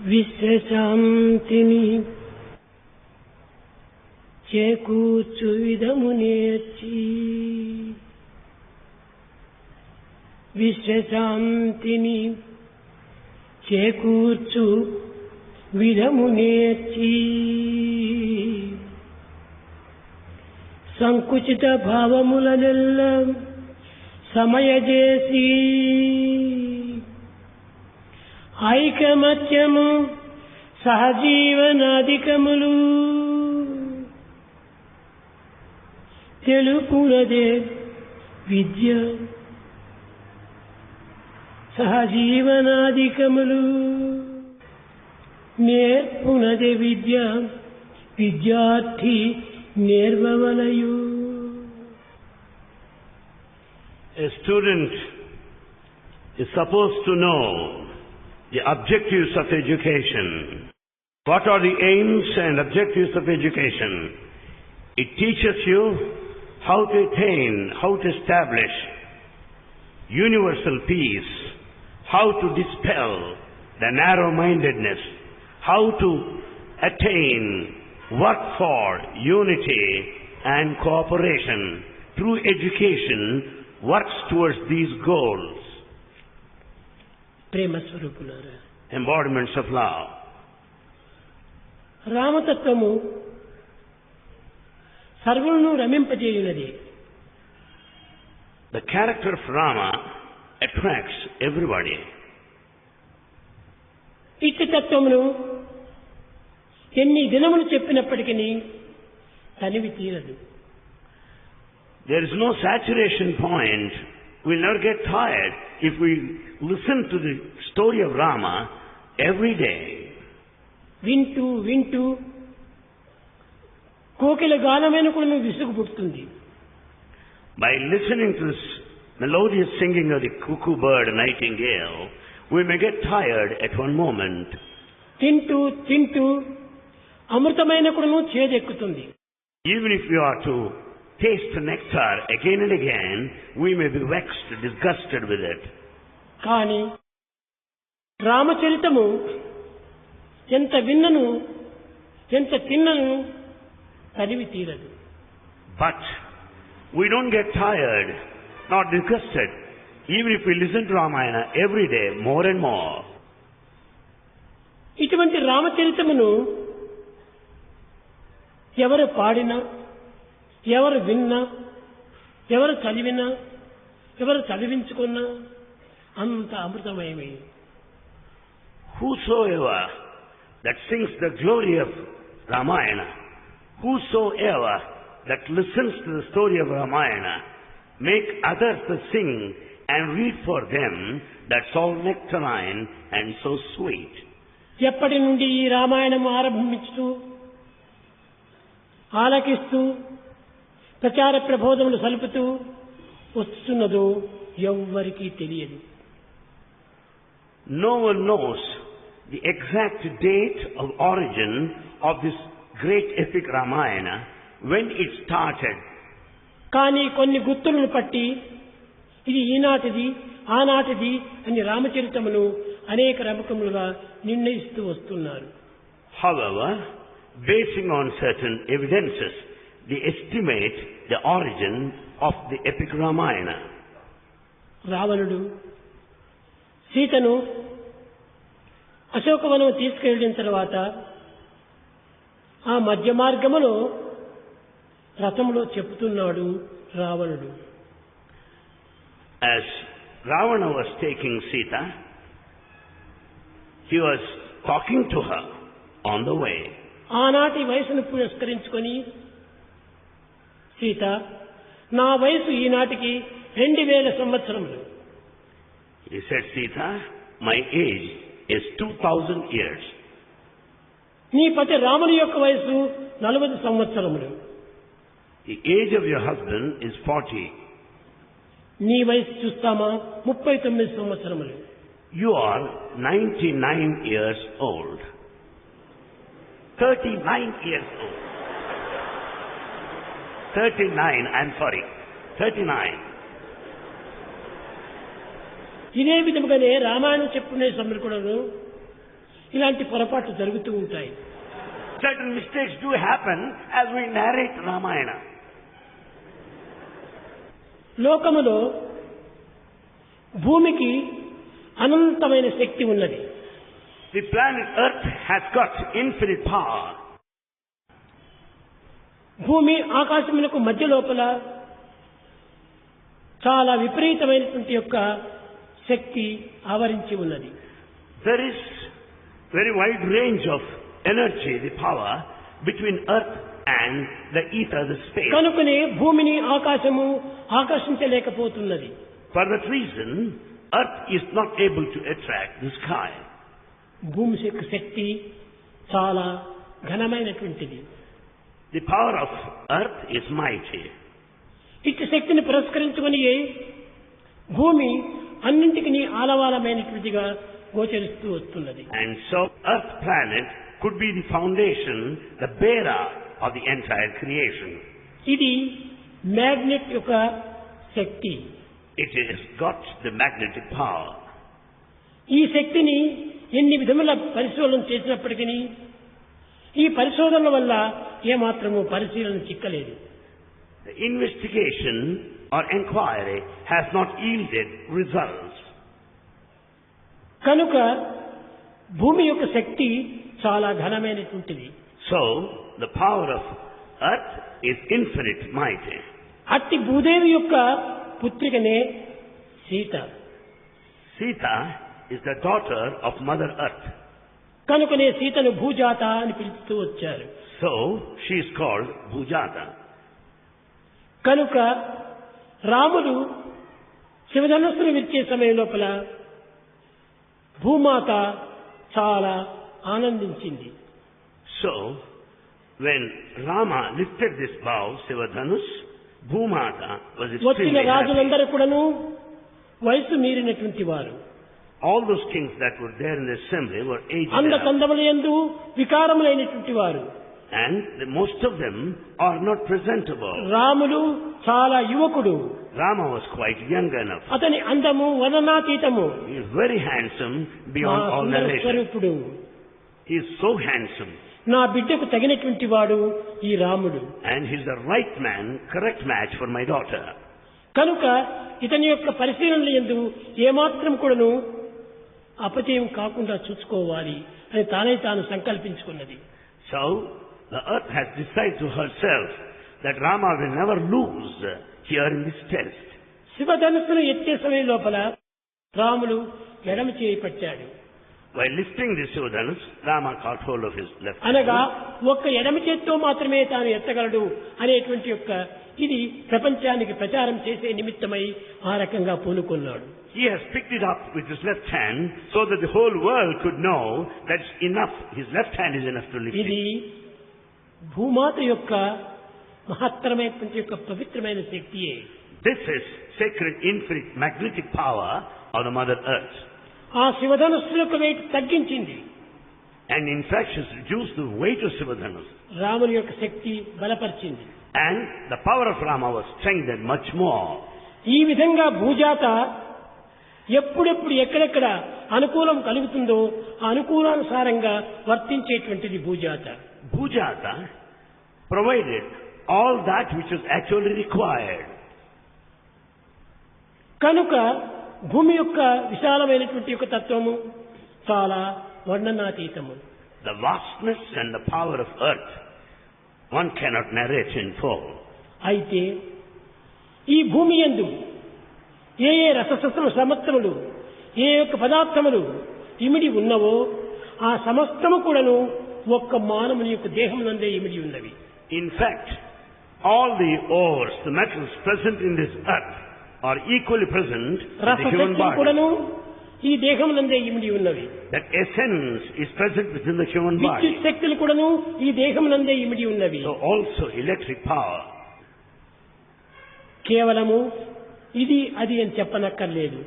విశ్వశాంతిని చేకూర్చు విధము నేర్చి, విశ్వశాంతిని చేకూర్చు విధము నేర్చి, సంకుచిత భావములనెల్ల సమయజేసి, ఐకమత్యము సహజీవనాధికములు తెలుపునదే విద్య, సహజీవనాధికములు నేర్పునదే విద్య, విద్యార్థి నేర్వవలయు. A student is supposed to know the objectives of education. What are the aims and objectives of education? It teaches you how to attain, how to establish universal peace, how to dispel the narrow-mindedness, how to attain, work for unity and cooperation. Through education, works towards these goals. ప్రేమ స్వరూపులారా, Embodiments of love. రామతత్వము సర్వులను రమింపజేయునది. The character of Rama attracts everybody. ఇట్టి తత్వమును ఎన్ని దినములు చెప్పినప్పటికీ తనివి తీరదు. There is no saturation point. We'll never get tired if we listen to the story of Rama every day. వింటూ వింటూ కోకిల గానమైన కూడా విసుగు పుడుతుంది. By listening to this melodious singing of the cuckoo bird and nightingale, we may get tired at one moment. తింటూ తింటూ అమృతమైన కూడా చేదెక్కుతుంది. Even if we are to taste nectar again and again, we may be vexed, disgusted with it. కానీ రామచరితము ఎంత విన్నను ఎంత తిన్నను తనివి తీరదు. But we don't get tired, not disgusted, even if we listen to Ramayana every day, more and more. ఇటువంటి రామచరితమును ఎవరు పాడినా, ఎవరు విన్నా, ఎవరు చదివినా, ఎవరు చదివించుకున్నా అంత అమృతమయమే. Whosoever that sings the glory of Ramayana, whosoever that listens to the story of Ramayana, make others to sing and read for them, that's all nectarine and so sweet. ఎప్పటి నుండి ఈ రామాయణము ఆరంభించుతూ ఆలకిస్తూ ప్రచార ప్రబోధములు సలుపుతూ వస్తున్నదో ఎవ్వరికీ తెలియదు. No one knows the exact date of origin of this great epic Ramayana, when it started. కానీ కొన్ని గుర్తులను పట్టి ఇది ఈనాటిది ఆనాటిది అని రామచరితమును అనేక రకములుగా నిర్ణయిస్తూ వస్తున్నారు. However, basing on certain evidences, they estimate the origin of the epic Ramayana. రావణుడు సీతను అశోకవనం తీసుకెళ్లిన తర్వాత ఆ మధ్య మార్గములో రథంలో చెప్తున్నాడు రావణుడు. As Ravana was taking Sita, he was talking to her on the way. ఆనాటి వయసును పురస్కరించుకొని సీత, నా వయసు ఈనాటికి 2000 సంవత్సరములు. He said, Sita, my age is 2000 years. నీ పతి రాముని యొక్క వయసు 40 సంవత్సరములు. The age of your husband is 40. నీ వయసు చూస్తామా 39 సంవత్సరములు. You are 99 years old. 39 years old. 39, I'm sorry, 39. ఇదే విధముగానే రామాయణం చెప్పుకునే సమయంలో ఇలాంటి పొరపాట్లు జరుగుతూ ఉంటాయి. Certain mistakes do happen as we narrate Ramayana. లోకములో భూమికి అనంతమైన శక్తి ఉన్నది. The planet Earth has got infinite power. భూమి ఆకాశములకు మధ్య లోపల చాలా విపరీతమైనటువంటి యొక్క శక్తి ఆవరించి ఉన్నది. There is very wide range of energy, the power between Earth and the ether, the space. కనుకనే భూమిని ఆకాశము ఆకర్షించలేకపోతున్నది. For that reason, Earth is not able to attract the sky. భూమి యొక్క శక్తి చాలా ఘనమైనటువంటిది. The power of Earth is mighty. ఇట్టి శక్తిని పురస్కరించుకొని భూమి అన్నింటికి ఆలవాలమైనటువంటిగా గోచరిస్తూ వస్తున్నది. And so Earth planet could be the foundation, the bearer of the entire creation. ఇది మ్యాగ్నెట్ యొక్క శక్తి. It has got the magnetic power. ఈ శక్తిని ఎన్ని విధముల పరిశోధన చేసినప్పటికీ ఈ పరిశోధనల వల్ల ఏమాత్రము పరిశీలన చిక్కలేదు. The investigation or inquiry has not yielded results. కనుక భూమి యొక్క శక్తి చాలా ఘనమైనటువంటిది. So the power of Earth is infinite mighty. అట్టి భూదేవి యొక్క పుత్రికనే Sita. Sita is the daughter of Mother Earth. కనుకనే సీతను భూజాత అని పిలుస్తూ వచ్చారు. So she is called Bhujata. కనుక రాముడు శివధనుస్సును విరిచే సమయం లోపల భూమాత చాలా ఆనందించింది. So when Rama lifted this bow, Sivadhanus, Bhumata was వచ్చిన extremely happy. రాజులందరూ కూడాను వయసు మీరినటువంటి వారు. All those kings that were there in the assembly were aged అంద up. కందములందు వికారములైనటువంటి వారు. And most of them are not presentable. రాముడు చాలా యువకుడు. Rama was quite young enough. అతని అందము వర్ణనాతీతము. He is very handsome beyond all narration. స్వరూపుడు. He is so handsome. నా బిడ్డకు తగినటువంటి వాడు ఈ రాముడు. And he is the right man, correct match for my daughter. కనుక ఇతని యొక్క పరిశీలనలు యందు ఏమాత్రం కూడాను అపజయం కాకుండా చూసుకోవాలి అని తానే తాను సంకల్పించుకున్నది. So the earth has decided to herself that Rama will never lose here in this test. శివధనుస్సును ఎత్తే సమయం లోపల రాముడు ఎడమ చేయి పట్టాడు. While lifting this Sivadhanus, Rama caught hold of his left అనగా hand. ఒక్క ఎడమ చేత్తో మాత్రమే తాను ఎత్తగలడు అనేటువంటి యొక్క ఇది ప్రపంచానికి ప్రచారం చేసే నిమిత్తమై ఆ రకంగా పూనుకున్నాడు. He has picked it up with his left hand so that the whole world could know that's enough. His left hand is enough to lift ఇది it. భూమాత యొక్క మహత్తరమైనటువంటి యొక్క పవిత్రమైన శక్తియే. This is sacred, infinite, magnetic power of the Mother Earth. ఆ శివధనుస్సు యొక్క wait తగ్గించింది. And in fact, she has reduced the weight of Sivadhanus. రాముని యొక్క శక్తి బలపరిచింది. And the power of Rama was strengthened much more. ఈ విధంగా భూజాత ఎప్పుడెప్పుడు ఎక్కడెక్కడ అనుకూలం కలుగుతుందో ఆ అనుకూలానుసారంగా వర్తించేటువంటిది భూజాత. Bhujata provided all that which was actually required. కనుక భూమి యొక్క విశాలమైనటువంటి యొక్క తత్వము చాలా వర్ణనాతీతము. The vastness and the power of earth, one cannot narrate in full. అయితే ఈ భూమి యందు ఏ ఏ రససస్త్ర సమస్తములు ఏ యొక్క పదార్థములు ఇమిడి ఉన్నవో ఆ సమస్తము కూడాను ఒక్క మానవుని యొక్క దేహం నందే ఇమిడి ఉన్నవి. In fact, all the ores, the metals present in this earth are equally present in the human రసశక్తులు body. కూడాను ఈ దేహం నందే ఇమిడి ఉన్నవి. That essence is present within the human విద్యుత్ body. శక్తులు కూడాను ఈ దేహం నందే ఇమిడి ఉన్నవి. So also electric power. కేవలము ఇది అది అని చెప్పనక్కర్లేదు.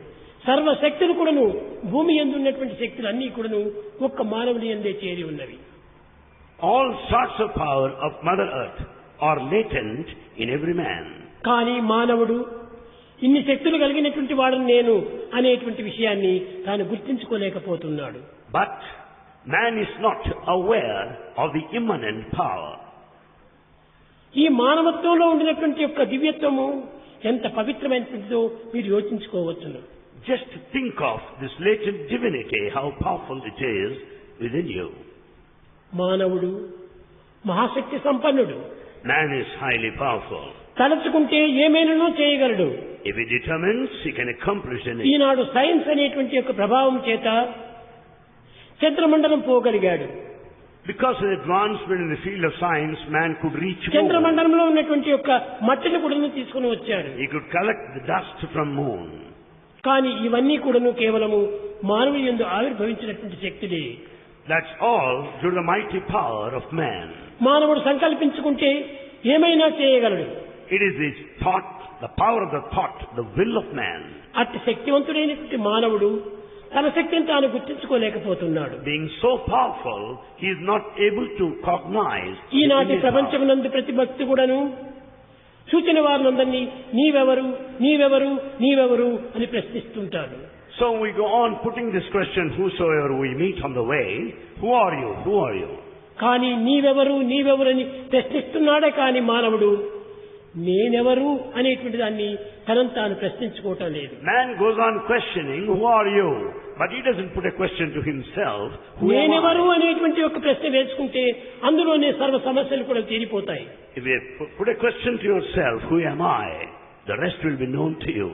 సర్వశక్తులు కూడాను భూమి యందు ఉన్నటువంటి శక్తులు అన్నీ కూడాను ఒక్క మానవుని యందే చేరి ఉన్నవి. All sorts of power of Mother Earth are latent in every man. కానీ మానవుడు ఇన్ని శక్తులు కలిగినటువంటి వాడు నేను అనేటువంటి విషయాన్ని తాను గుర్తించుకోలేకపోతున్నాడు. But Man is not aware of the immanent power. ఈ మానవత్వంలో ఉండినటువంటి యొక్క దివ్యత్వము ఎంత పవిత్రమైనదో మీరు యోచించుకోవచ్చును. Just think of this latent divinity, how powerful it is within you. మానవుడు మహాశక్తి సంపన్నుడు. Man is highly powerful. తలచుకుంటే ఏమైనా చేయగలడు. If he determines, he can accomplish anything. Eenadu science అనేటువంటి యొక్క ప్రభావం చేత చంద్రమండలం పోగలిగాడు. Because of advancement in the field of science, man could reach moon. చంద్రమండలంలో ఉన్నటువంటి యొక్క మట్టిని కూడా తీసుకుని వచ్చాడు. He could collect the dust from moon. కానీ ఇవన్నీ కూడాను కేవలము మానవుని యందు ఆవిర్భవించినటువంటి శక్తులే. That's all due to the mighty power of man. మానవుడు సంకల్పించుకుంటే ఏమైనా చేయగలడు. It is his thought, the power of the thought, the will of man. అట్టి శక్తివంతుడైనటువంటి మానవుడు తన శక్తిని తాను గుర్తించుకోలేకపోతున్నాడు. Being so powerful, he is not able to cognize. ఈనాటి ప్రపంచమునందు ప్రతి భక్తి కూడాను సూచన వారినందరినీ నీవెవరు నీవెవరు నీవెవరు అని ప్రశ్నిస్తుంటారు. So we go on putting this question, whosoever we meet on the way, who are you, who are you? కానీ నీవెవరు నీవెవరు అని ప్రశ్నిస్తున్నాడే కానీ మానవుడు నేనెవరు అనేటువంటి దాన్ని తనను తాను ప్రశ్నించుకోవటం లేదు. Man goes on questioning, who are you? But he doesn't put a question to himself, who am I? నేనెవరు అనేటువంటి ఒక ప్రశ్న వేసుకుంటే అందులోనే సర్వ సమస్యలు కూడా తీరిపోతాయి. If you put a question to yourself, who am I? The rest will be known to you.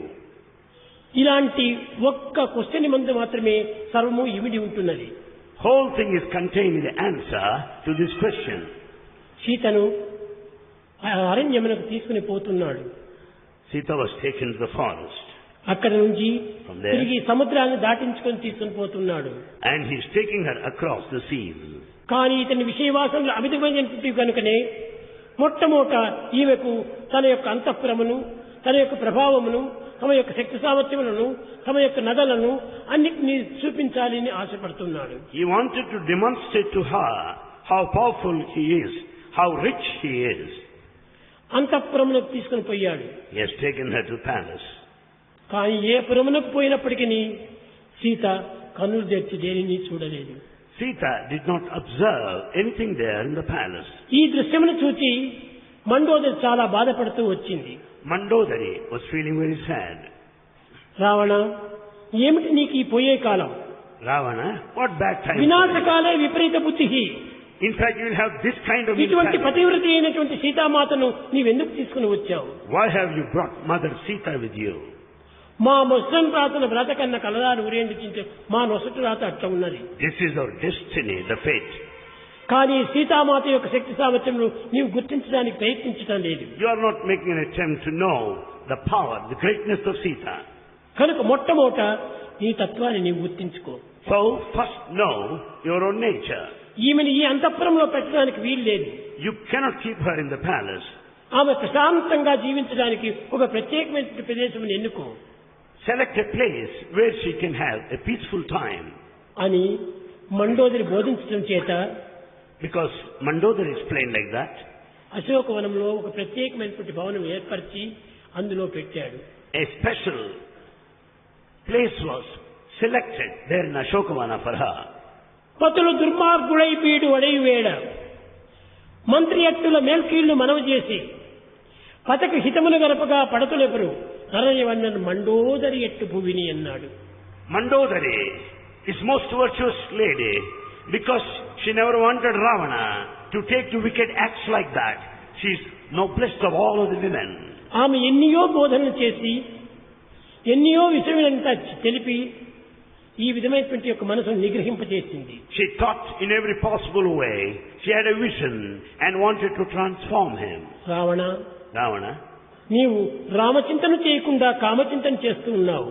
ఇలాంటి ఒక్క క్వశ్చన్ మందు మాత్రమే సర్వము ఇమిడి ఉంటున్నది. Whole thing is contained in the answer to this question. సీతను అరణ్యమునకు తీసుకుని పోతున్నాడు. Sita was taken to the forest. అక్కడ నుంచి From there. తిరిగి సముద్రాన్ని దాటించుకొని తీసుకుని పోతున్నాడు. And he's taking her across the seas. కానీ ఇతని విషయవాసంలో అమితమైనటువంటి కనుకనే మొట్టమొదట ఈమెకు తన యొక్క అంతఃపురమును తన యొక్క ప్రభావమును తమ యొక్క శక్తి సామర్థ్యములను తమ యొక్క నగలను అన్నిటినీ చూపించాలని ఆశపడుతున్నాడు. He wanted to demonstrate to her how powerful he is, how rich he is. అంతఃపురమునకు తీసుకుని పోయాడు. He has taken her to palace. కానీ ఏ పురమునకు పోయినప్పటికీ సీత కన్నులు తెరిచి దేనిని చూడలేదు. Sita did not observe anything there in the palace. ఈ దృశ్యమును చూచి మండోదరి చాలా బాధపడుతూ వచ్చింది. Mandodari was feeling very sad. Ravana ఏమిటి నీకు ఈ పోయే కాలం? Ravana, what bad time? వినాశకాలే విపరీత బుద్ధి. In fact, you will have this kind of ఇటువంటి insanity. పతివ్రత అయినటువంటి సీతామాతను నీవెందుకు తీసుకుని వచ్చావు? Why have you brought Mother Sita with you? మా ముస్లిం ప్రార్థన వ్రత కన్నా కలదారు ఊరేందుకుంటే మా నొసటి రాత అట్లా ఉన్నది. This is our destiny, the fate. కానీ సీతామాత యొక్క శక్తి సామర్థ్యమును నీవు గుర్తించడానికి ప్రయత్నించడం లేదు. You are not making an attempt to know the power, the greatness of Sita. కనుక మొట్టమొదట నీ తత్వాన్ని నీవు గుర్తించుకో. So, first know your own nature. ఈమెను ఈ అంతఃపురంలో పెట్టడానికి వీలు లేదు. You cannot keep her in the palace. ఆమె ప్రశాంతంగా జీవించడానికి ఒక ప్రత్యేకమైన ప్రదేశం ఎన్నుకో Select a place where she can have a peaceful time. అని మండోదరి బోధించడం చేత Because Mandodari explained like that. అశోకవనంలో ఒక ప్రత్యేకమైనటువంటి భవనం ఏర్పరిచి అందులో పెట్టాడు. A special place was selected there in Ashokavana for her. పతులు దుర్మార్గుడై పీడు అడవి వేడ మంత్రి అట్టుల మేల్కీళ్లు మనవి చేసి పతకు హితమును గరపగా పడతులెవరు నరయవన్నను మండోదరి ఎట్టు భువిని అన్నాడు. Mandodari is most virtuous lady because she never wanted Ravana to take to wicked acts like that. She is noblest of all of the women. ఆమె ఎన్నియో బోధనలు చేసి ఎన్నియో విషయములంతా తెలిపి ఈ విధమైనటువంటి యొక్క మనసును నిగ్రహింపజేసింది. She thought in every possible way. She had a vision and wanted to transform him. Ravana Ravana, నీవు రామచింతన చేయకుండా కామచింతన చేస్తూ ఉన్నావు.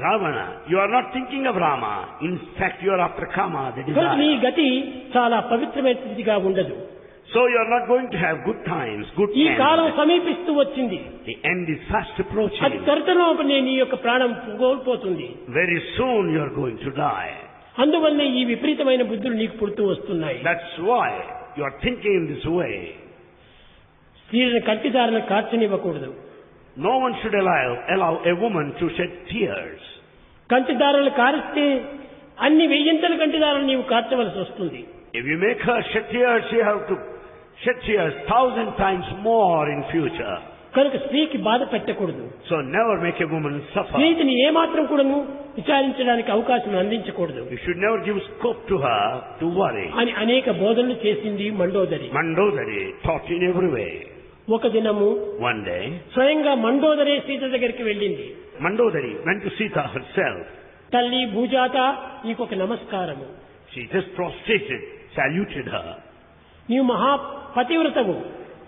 Ravana, you are not thinking of Rama. In fact, you are after Kama, the నీ desire. గతి చాలా పవిత్రమైనదిగా ఉండదు. So you are not going to have good times, good ఈ కాలం end. సమీపిస్తూ వచ్చింది. The end is fast అది approaching. త్వరతలోపనే నీ యొక్క ప్రాణం కోల్పోతుంది. Very soon you are going to die. అందువల్లే ఈ విపరీతమైన బుద్ధులు నీకు పుడుతూ వస్తున్నాయి. That's why you are thinking in this way. స్త్రీలను కంటిదారులను కార్చనివ్వకూడదు. No one should allow a woman to shed tears. కంటిదారులు కారిస్తే అన్ని వెయ్యింతల గంటిదారులు నీవు కార్చవలసి వస్తుంది. If you make her shed tears, you have to shed tears 1,000 times more in future. కనుక స్త్రీకి బాధ పెట్టకూడదు. So never make a woman suffer. స్త్రీని ఏమాత్రం కూడాను విచారించడానికి అవకాశం అందించకూడదు. You should never give scope to her to worry. అని అనేక బోధనలు చేసింది Mandodari. Mandodari taught in every way. ఒక దినము One day, స్వయంగా మండోదరే సీత దగ్గరికి వెళ్ళింది. Mandodari went to Sita herself. తల్లి భూజాత నీకొక నమస్కారము. She just prostrated, saluted her. నీవు మహా పతివ్రతవు.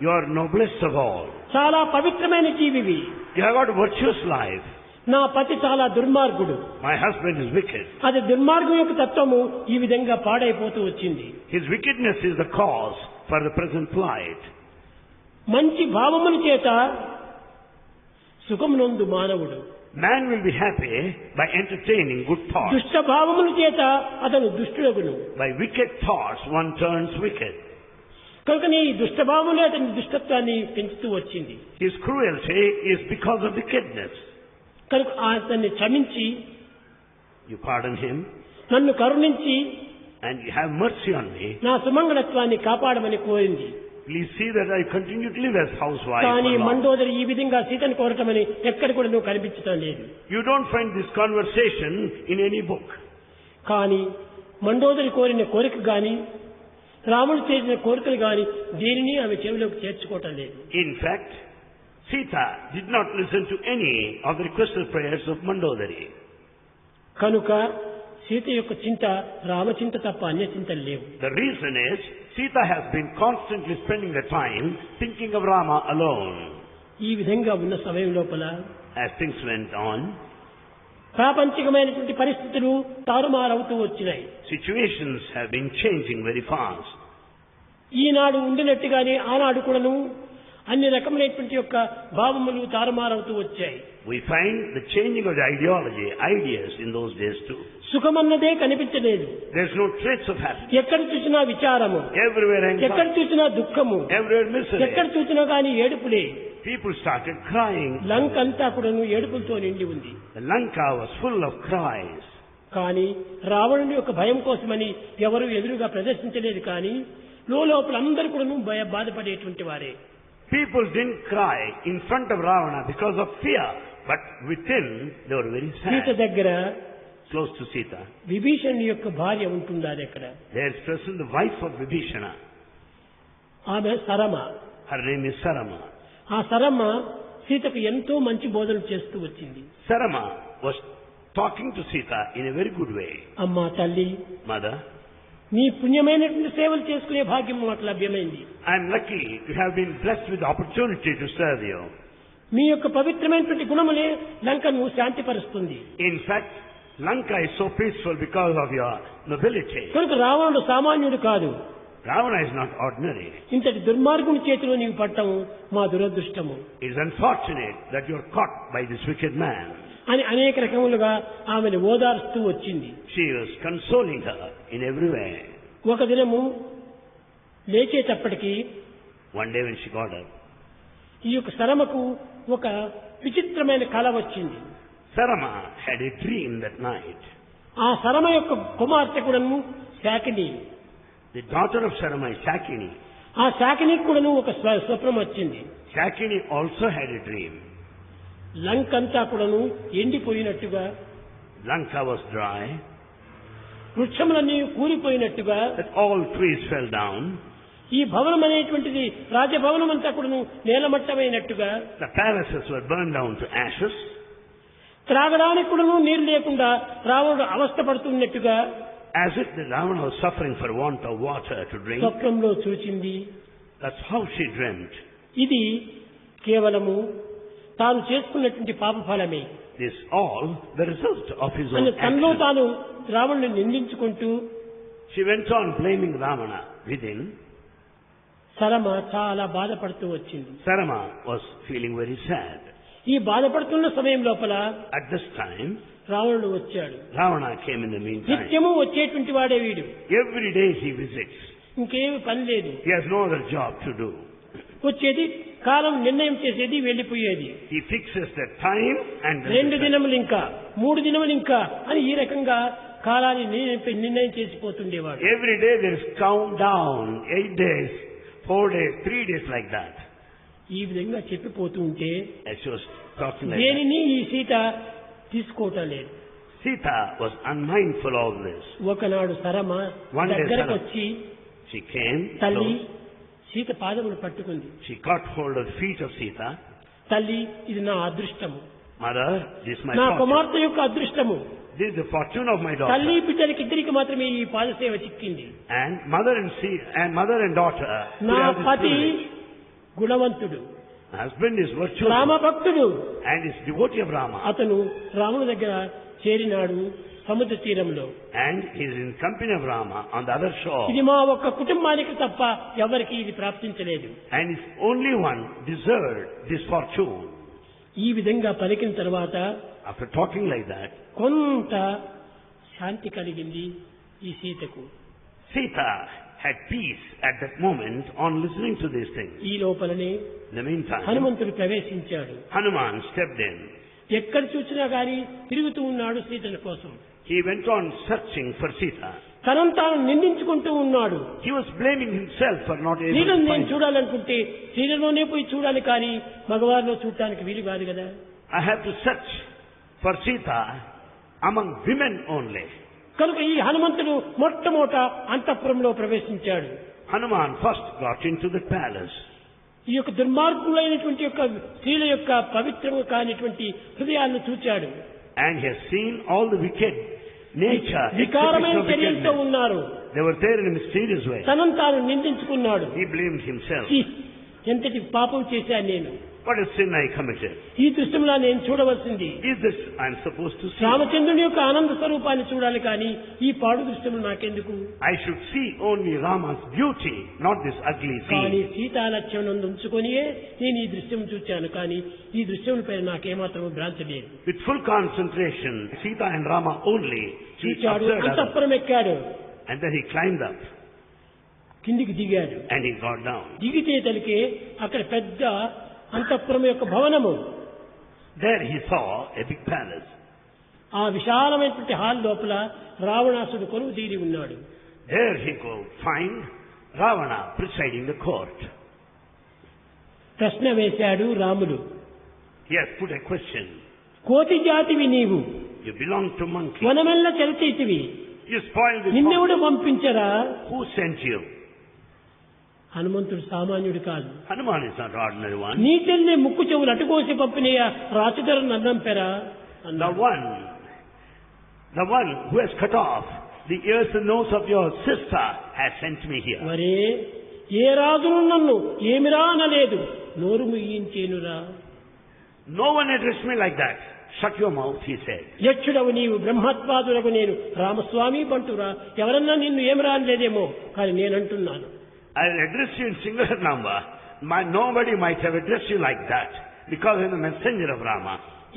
You are noblest of all. చాలా పవిత్రమైన జీవివి. You have got a virtuous life. నా పతి చాలా దుర్మార్గుడు. My husband is wicked. అది దుర్మార్గం యొక్క తత్వము ఈ విధంగా పాడైపోతూ వచ్చింది. His wickedness is the cause for the present plight. మంచి భావముల చేత సుఖమునందు మానవుడు. Man will be happy by entertaining good thoughts. దుష్ట భావముల చేత అతను దుష్టుడగును. By wicked thoughts one turns wicked. కనుకనే ఈ దుష్టభావములే అతని దుష్టత్వాన్ని పెంచుతూ వచ్చింది. His cruelty is because of wickedness. కనుక అతన్ని క్షమించి You pardon him నన్ను కరుణించి and you have mercy on me. నా సుమంగళత్వాన్ని కాపాడమని కోరింది. Please see that I continue to live as housewife. కానీ for long. మండోదరి ఈ విధంగా సీతను కోరటమని ఎక్కడ కూడా నువ్వు కనిపించడం లేదు. You don't find this conversation in any book. కానీ మండోదరి కోరిన కోరిక గాని రాముడు చేసిన కోరికలు గాని దేనిని ఆమె చెవిలోకి చేర్చుకోవటం లేదు. In fact, Sita did not listen to any of the requested prayers of Mandodari. కనుక సీత యొక్క చింత రామచింత తప్ప అన్య చింతలు లేవు. The reason is Sita has been constantly spending the time thinking of Rama alone. ఈ విధంగా ఉన్న సమయం లోపల As things went on, ప్రాపంచికమైనటువంటి పరిస్థితులు తారుమారవుతూ వచ్చినాయి. situations have been changing very fast. ఈనాడు ఉండినట్టుగానే ఆనాడు కూడాను అన్ని రకములైనటువంటి యొక్క భావములు తారుమారవుతూ వచ్చాయి. We find the changing of the ideology, ideas in those days too. సుఖమన్నదే కనిపించలేదు. There's no trace of happiness. ఎక్కడ చూసినా విచారము, Everywhere ఎక్కడ anxiety, చూసినా దుఃఖము, everywhere misery. ఎక్కడ చూసినా గాని ఏడుపులే. People started crying. లంక అంతా కూడాను ఏడుపులతో నిండి ఉంది. The Lanka was full of cries. కానీ రావణుని యొక్క భయం కోసమని ఎవరు ఎదురుగా ప్రదర్శించలేదు. కానీ లోపల అందరూ కూడాను బాధపడేటువంటి వారే. People didn't cry in front of Ravana because of fear, but within they were very Sita sad. దగ్గర Close to Sita, విభీషణుని యొక్క భార్య ఉంటున్నది అక్కడ. there is present the wife of Vibhishana. ఆమె Sarama. Her name is Sarama. ఆ సరమ సీతకు ఎంతో మంచి బోధనలు చేస్తూ వచ్చింది. Sarama was talking to Sita in a very good way. అమ్మా తల్లి, Mother, నీ పుణ్యమైనటువంటి సేవలు చేసుకునే భాగ్యం మాకు లభ్యమైంది. I am lucky to have been blessed with the opportunity to serve you. మీ యొక్క పవిత్రమైనటువంటి గుణములే లంకను శాంతిపరుస్తుంది. In fact, Lanka is so peaceful because of your nobility. కనుక రావణుడు సామాన్యుడు కాదు. Ravana is not ordinary. ఇంతటి దుర్మార్గుని చేతిలో నీవు పట్టము మా దురదృష్టము It is unfortunate that you are caught by this wicked man. అని అనేక రకములుగా ఆమెను ఓదార్స్తూ వచ్చింది. She was consoling her in every way. ఒక దినము లేచేటప్పటికి One day when she got up, ఈ యొక్క శరమకు ఒక విచిత్రమైన కళ వచ్చింది. Sarama had a dream that night. ఆ శరమ యొక్క కుమార్తె కూడాను శాకిని. The daughter of Sarama is Shakini. ఆ శాకినికి కూడాను ఒక స్వప్నం వచ్చింది. Shakini also had a dream. లంకంతా కూడాను ఎండిపోయినట్టుగా, Lanka was dry, వృక్షములన్నీ కూలిపోయినట్టుగా, that all trees fell down. ఈ భవనం అనేటువంటిది రాజభవనం అంతా కూడాను నేలమట్టమైనట్టుగా, The palaces were burned down to ashes. త్రాగడానికి కూడాను నీరు లేకుండా రావణుడు అవస్థ పడుతున్నట్టుగా As if the Ravana was suffering for want of water to drink. స్వప్నంలో చూచింది. That's how she dreamt. ఇది కేవలము తాను చేసుకున్నటువంటి పాప ఫలమే. This all the result of his own అని తనలో action. తాను రావణుని నిందించుకుంటూ She went on blaming Ravana within. Sarama చాలా బాధపడుతూ వచ్చింది. Sarama was feeling very sad. ఈ బాధపడుతున్న సమయం లోపల At this time, రావణుడు వచ్చాడు. Ravana came in the meantime. నిత్యము వచ్చేటువంటి వాడే వీడు. Every day he visits. ఇంకేమి పని లేదు. He has no other job to do. వచ్చేది, కాలం నిర్ణయం చేసేది, వెళ్లిపోయేది. He fixes the time and then 2 దినములు ఇంకా 3 దినములు ఇంకా అని ఈ రకంగా కాలాన్ని నిర్ణయం చేసిపోతుండేవాడు. Every day there is countdown, 8 days, 4 days, 3 days like that. ఈ విధంగా చెప్పిపోతూ ఉంటే As she was talking like that, దేనిని ఈ సీత తీసుకోవటం లేదు. Sita was unmindful of this. ఒకనాడు సరమ One day దగ్గరకు Sarama- వచ్చి She came, తల్లి close. సీత పాదములు పట్టుకుంది. She caught hold of the feet of Sita. తల్లి ఇది నా అదృష్టము, Mother, this is my నా fortune. కుమార్తె యొక్క అదృష్టము. This is the fortune of my తల్లి daughter. బిడ్డలకి ఇద్దరికి మాత్రమే ఈ పాదసేవ చిక్కింది. And mother and daughter, they నా have this పతి privilege. గుణవంతుడు, My husband is virtuous Rama భక్తుడు. and is devotee of Rama. అతను రాముని దగ్గర చేరినాడు సముద్ర తీరంలో. And he is in company of Rama on the other shore. ఇది మా ఒక్క కుటుంబానికి తప్ప ఎవరికి ఇది ప్రాప్తించలేదు. And is only one deserved this fortune. ఈ విధంగా పలికిన తర్వాత After talking like that, కొంత శాంతి కలిగింది ఈ సీతకు. Sita had peace at that moment on listening to these things. ఈ లోపలనే In the meantime, హనుమంతుడు ప్రవేశించాడు. Hanuman stepped in. ఎక్కడ చూసినా గాని తిరుగుతూ ఉన్నాడు సీతల కోసం. He went on searching for Sita. తనను తాను నిందించుకుంటూ ఉన్నాడు. He was blaming himself for not able స్త్రీలను to నేను find. చూడాలనుకుంటే స్త్రీలలోనే పోయి చూడాలి, కానీ మగవారిలో చూడటానికి వీలు కాదు కదా. I have to search for Sita among women only. కనుక ఈ హనుమంతుడు మొట్టమొదట అంతఃపురంలో ప్రవేశించాడు. Hanuman first got into the palace. ఈ యొక్క దుర్మార్గులైనటువంటి యొక్క స్త్రీల యొక్క పవిత్రము కానిటువంటి హృదయాలను చూచాడు. And he has seen all the wicked nature, వికారమైన exhibition of చర్యలతో wickedness. ఉన్నారు. They were there in a mysterious way. తనను తాను నిందించుకున్నాడు. He blamed himself. ఛీ, ఎంతటి పాపం చేశాను నేను, What a sin I committed. ఈ దృశ్యంలో నేను చూడవలసింది Is this I am supposed to see? రామచంద్రుని యొక్క ఆనంద స్వరూపాన్ని చూడాలి, కానీ ఈ పాడు దృశ్యము నాకెందుకు. I should see only Rama's beauty, not this ugly కానీ scene. సీతాలక్ష్యం నందు ఉంచుకొనియే నేను ఈ దృశ్యం చూచాను, కానీ ఈ దృశ్యములపై నాకేమాత్రం భ్రాంతి లేదు. With full concentration, Sita and Rama only, he చూచాడు, observed others. అంతఃపురం ఎక్కాడు, And then he climbed up కిందికి దిగాడు. and he got down. దిగితే తలికే అక్కడ పెద్ద అంతఃపురం యొక్క భవనము. There he saw a big palace. ఆ విశాలమైనటువంటి హాల్ లోపల రావణాసుడు కొలువు తీరి ఉన్నాడు. There he could find Ravana presiding the court. ప్రశ్న వేశాడు రాముడు. He has put a question. కోతి జాతివి నీవు, You belong to monkey. వనమెల్ల చెరచీతివి, You spoiled the నిన్నెవడు పంపించరా. Who sent you? హనుమంతుడు సామాన్యుడు కాదు. Hanuman is not ordinary one. నీ చెల్లి ముక్కు చెవులు అటుకోసి పంపినయ రాచధర నన్నంపెరా The అన్నాడు. one who has cut off the ears and nose of your sister has sent me here. మరే ఏ రాజును నన్ను ఏమిరా అనలేదు, నోరు ముయ్యించేనురా. No one addressed me like that. Shut your mouth, he said. యక్షుడవు నీవు, బ్రహ్మత్వాదులకు నేను, రామస్వామి బంటురా. ఎవరన్నా నిన్ను ఏమిరా అనలేదేమో, కానీ నేనంటున్నాను. I will address you in singular number. Nobody might have addressed you like that because I am the messenger of Rama.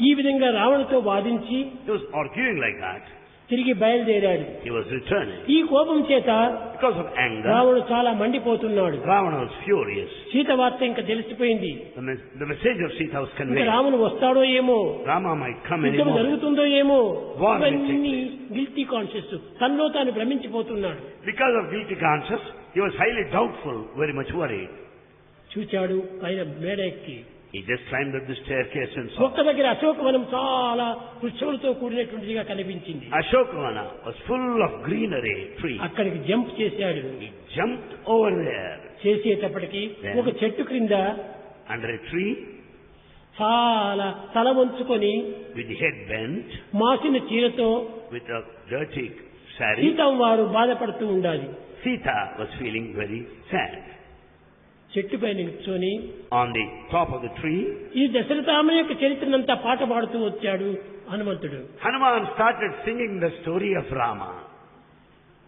ఈ విధంగా రావణుతో వాదించి He was arguing like that. తిరిగి బయలుదేరాడు. He was returning. ఈ కోపం చేత Because of anger, రావణుడు చాలా మండిపోతున్నాడు. Ravana was furious. సీత వార్త ఇంకా తెలిసిపోయింది. The message of Sita was ఇంకా conveyed. రాముడు వస్తాడో ఏమో, Rama might come యుద్ధం anymore. జరుగుతుందో ఏమో, War may ఇవన్నీ గిల్టీ కాన్షియస్, తనలో తాను భ్రమించిపోతున్నాడు. Because of guilty conscience, he was highly doubtful, very much worried. చూచాడు పైన మేడ ఎక్కి. He just climbed up the staircase and saw. ఒక్క దగ్గర అశోకవనం చాలా వృక్షములతో కూడినటువంటిదిగా కనిపించింది. Ashokavana was full of greenery trees. అక్కడికి జంప్ చేశాడు. He jumped over there. చేసేటప్పటికి ఒక చెట్టు క్రింద Under a tree, చాలా తల వంచుకొని with the head bent, మాసిన చీరతో with a dirty sari, సీతం వారు బాధపడుతూ ఉండాలి. Sita was feeling very sad. చెట్టుపై నిల్చొని On the top of the tree, ఈ దశరథామ యొక్క చరిత్రనంతా పాట పాడుతూ వచ్చాడు హనుమంతుడు. Hanuman started singing the story of Rama.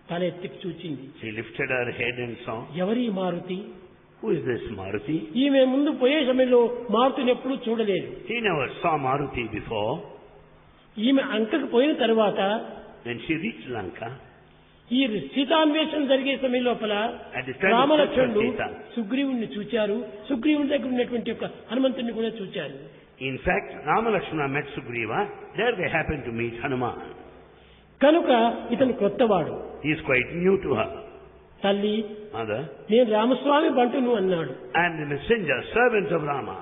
తల ఎత్తికి చూచింది. She lifted her head and saw, ఎవరి Maruti? who is this Maruti? ఈమె ముందు పోయే సమయంలో మారుతిని ఎప్పుడూ చూడలేదు. He never saw Maruti before. ఈమె అంకకు పోయిన తర్వాత When she reached Lanka, ఈ సీతాన్వేషణ జరిగే సమయం లోపల at the time of రామలక్ష్మణుడు Sita, సుగ్రీవుణ్ణి చూచారు. సుగ్రీవుని దగ్గర ఉన్నటువంటి యొక్క హనుమంతుని కూడా చూచారు. in fact, Rama Lakshmana met Sugriva. There they happened to meet Hanuman. కనుక ఇతను క్రొత్తవాడు. He is quite new to her. తల్లి, Mother, నేను రామస్వామి బంటును అన్నాడు. I am the messenger, servant of Rama.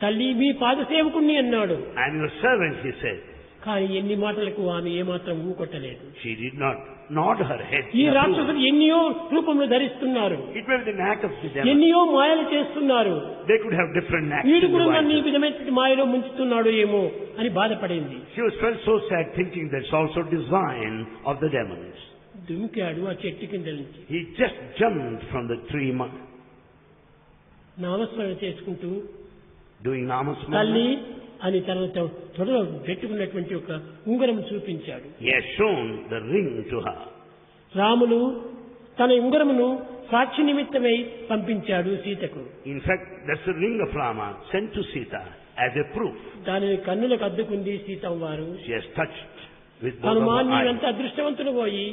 తల్లి, మీ పాదసేవకుణ్ణి అన్నాడు. I am your servant, he said. కానీ ఎన్ని మాటలకు ఆమె ఏమాత్రం ఊకొట్టలేదు. She did not nod her head. ఈ రాక్షసులు ఎన్నో రూపములు ధరిస్తున్నారు, It may be the knack of the devil. ఎన్నో మాయలు చేస్తున్నారు. They could have different knacks. వీడు and కూడా నన్ను ఈ devices. విధమైన మాయలో ముంచుతున్నాడు ఏమో అని బాధపడింది. She was felt so sad thinking that's also design of the demons. దుమికాడు ఆ చెట్టు కింద నుంచి. He just jumped from the tree నామస్మరణ చేసుకుంటూ doing తల్లి namasmrana. అని తన తొడలో పెట్టుకున్నటువంటి ఒక ఉంగరం చూపించాడు. He has shown the ring to her. Ramulu తన ఉంగరమును సాక్షి నిమిత్తమై పంపించాడు సీతకు. In fact, that's the ring of Rama sent to Sita as a proof. దానిని కన్నులకు అద్దుకుంది సీతమ్మవారు. She has touched with both of Hanuman, her eyes. నీవంత అదృష్టవంతుడు పోయి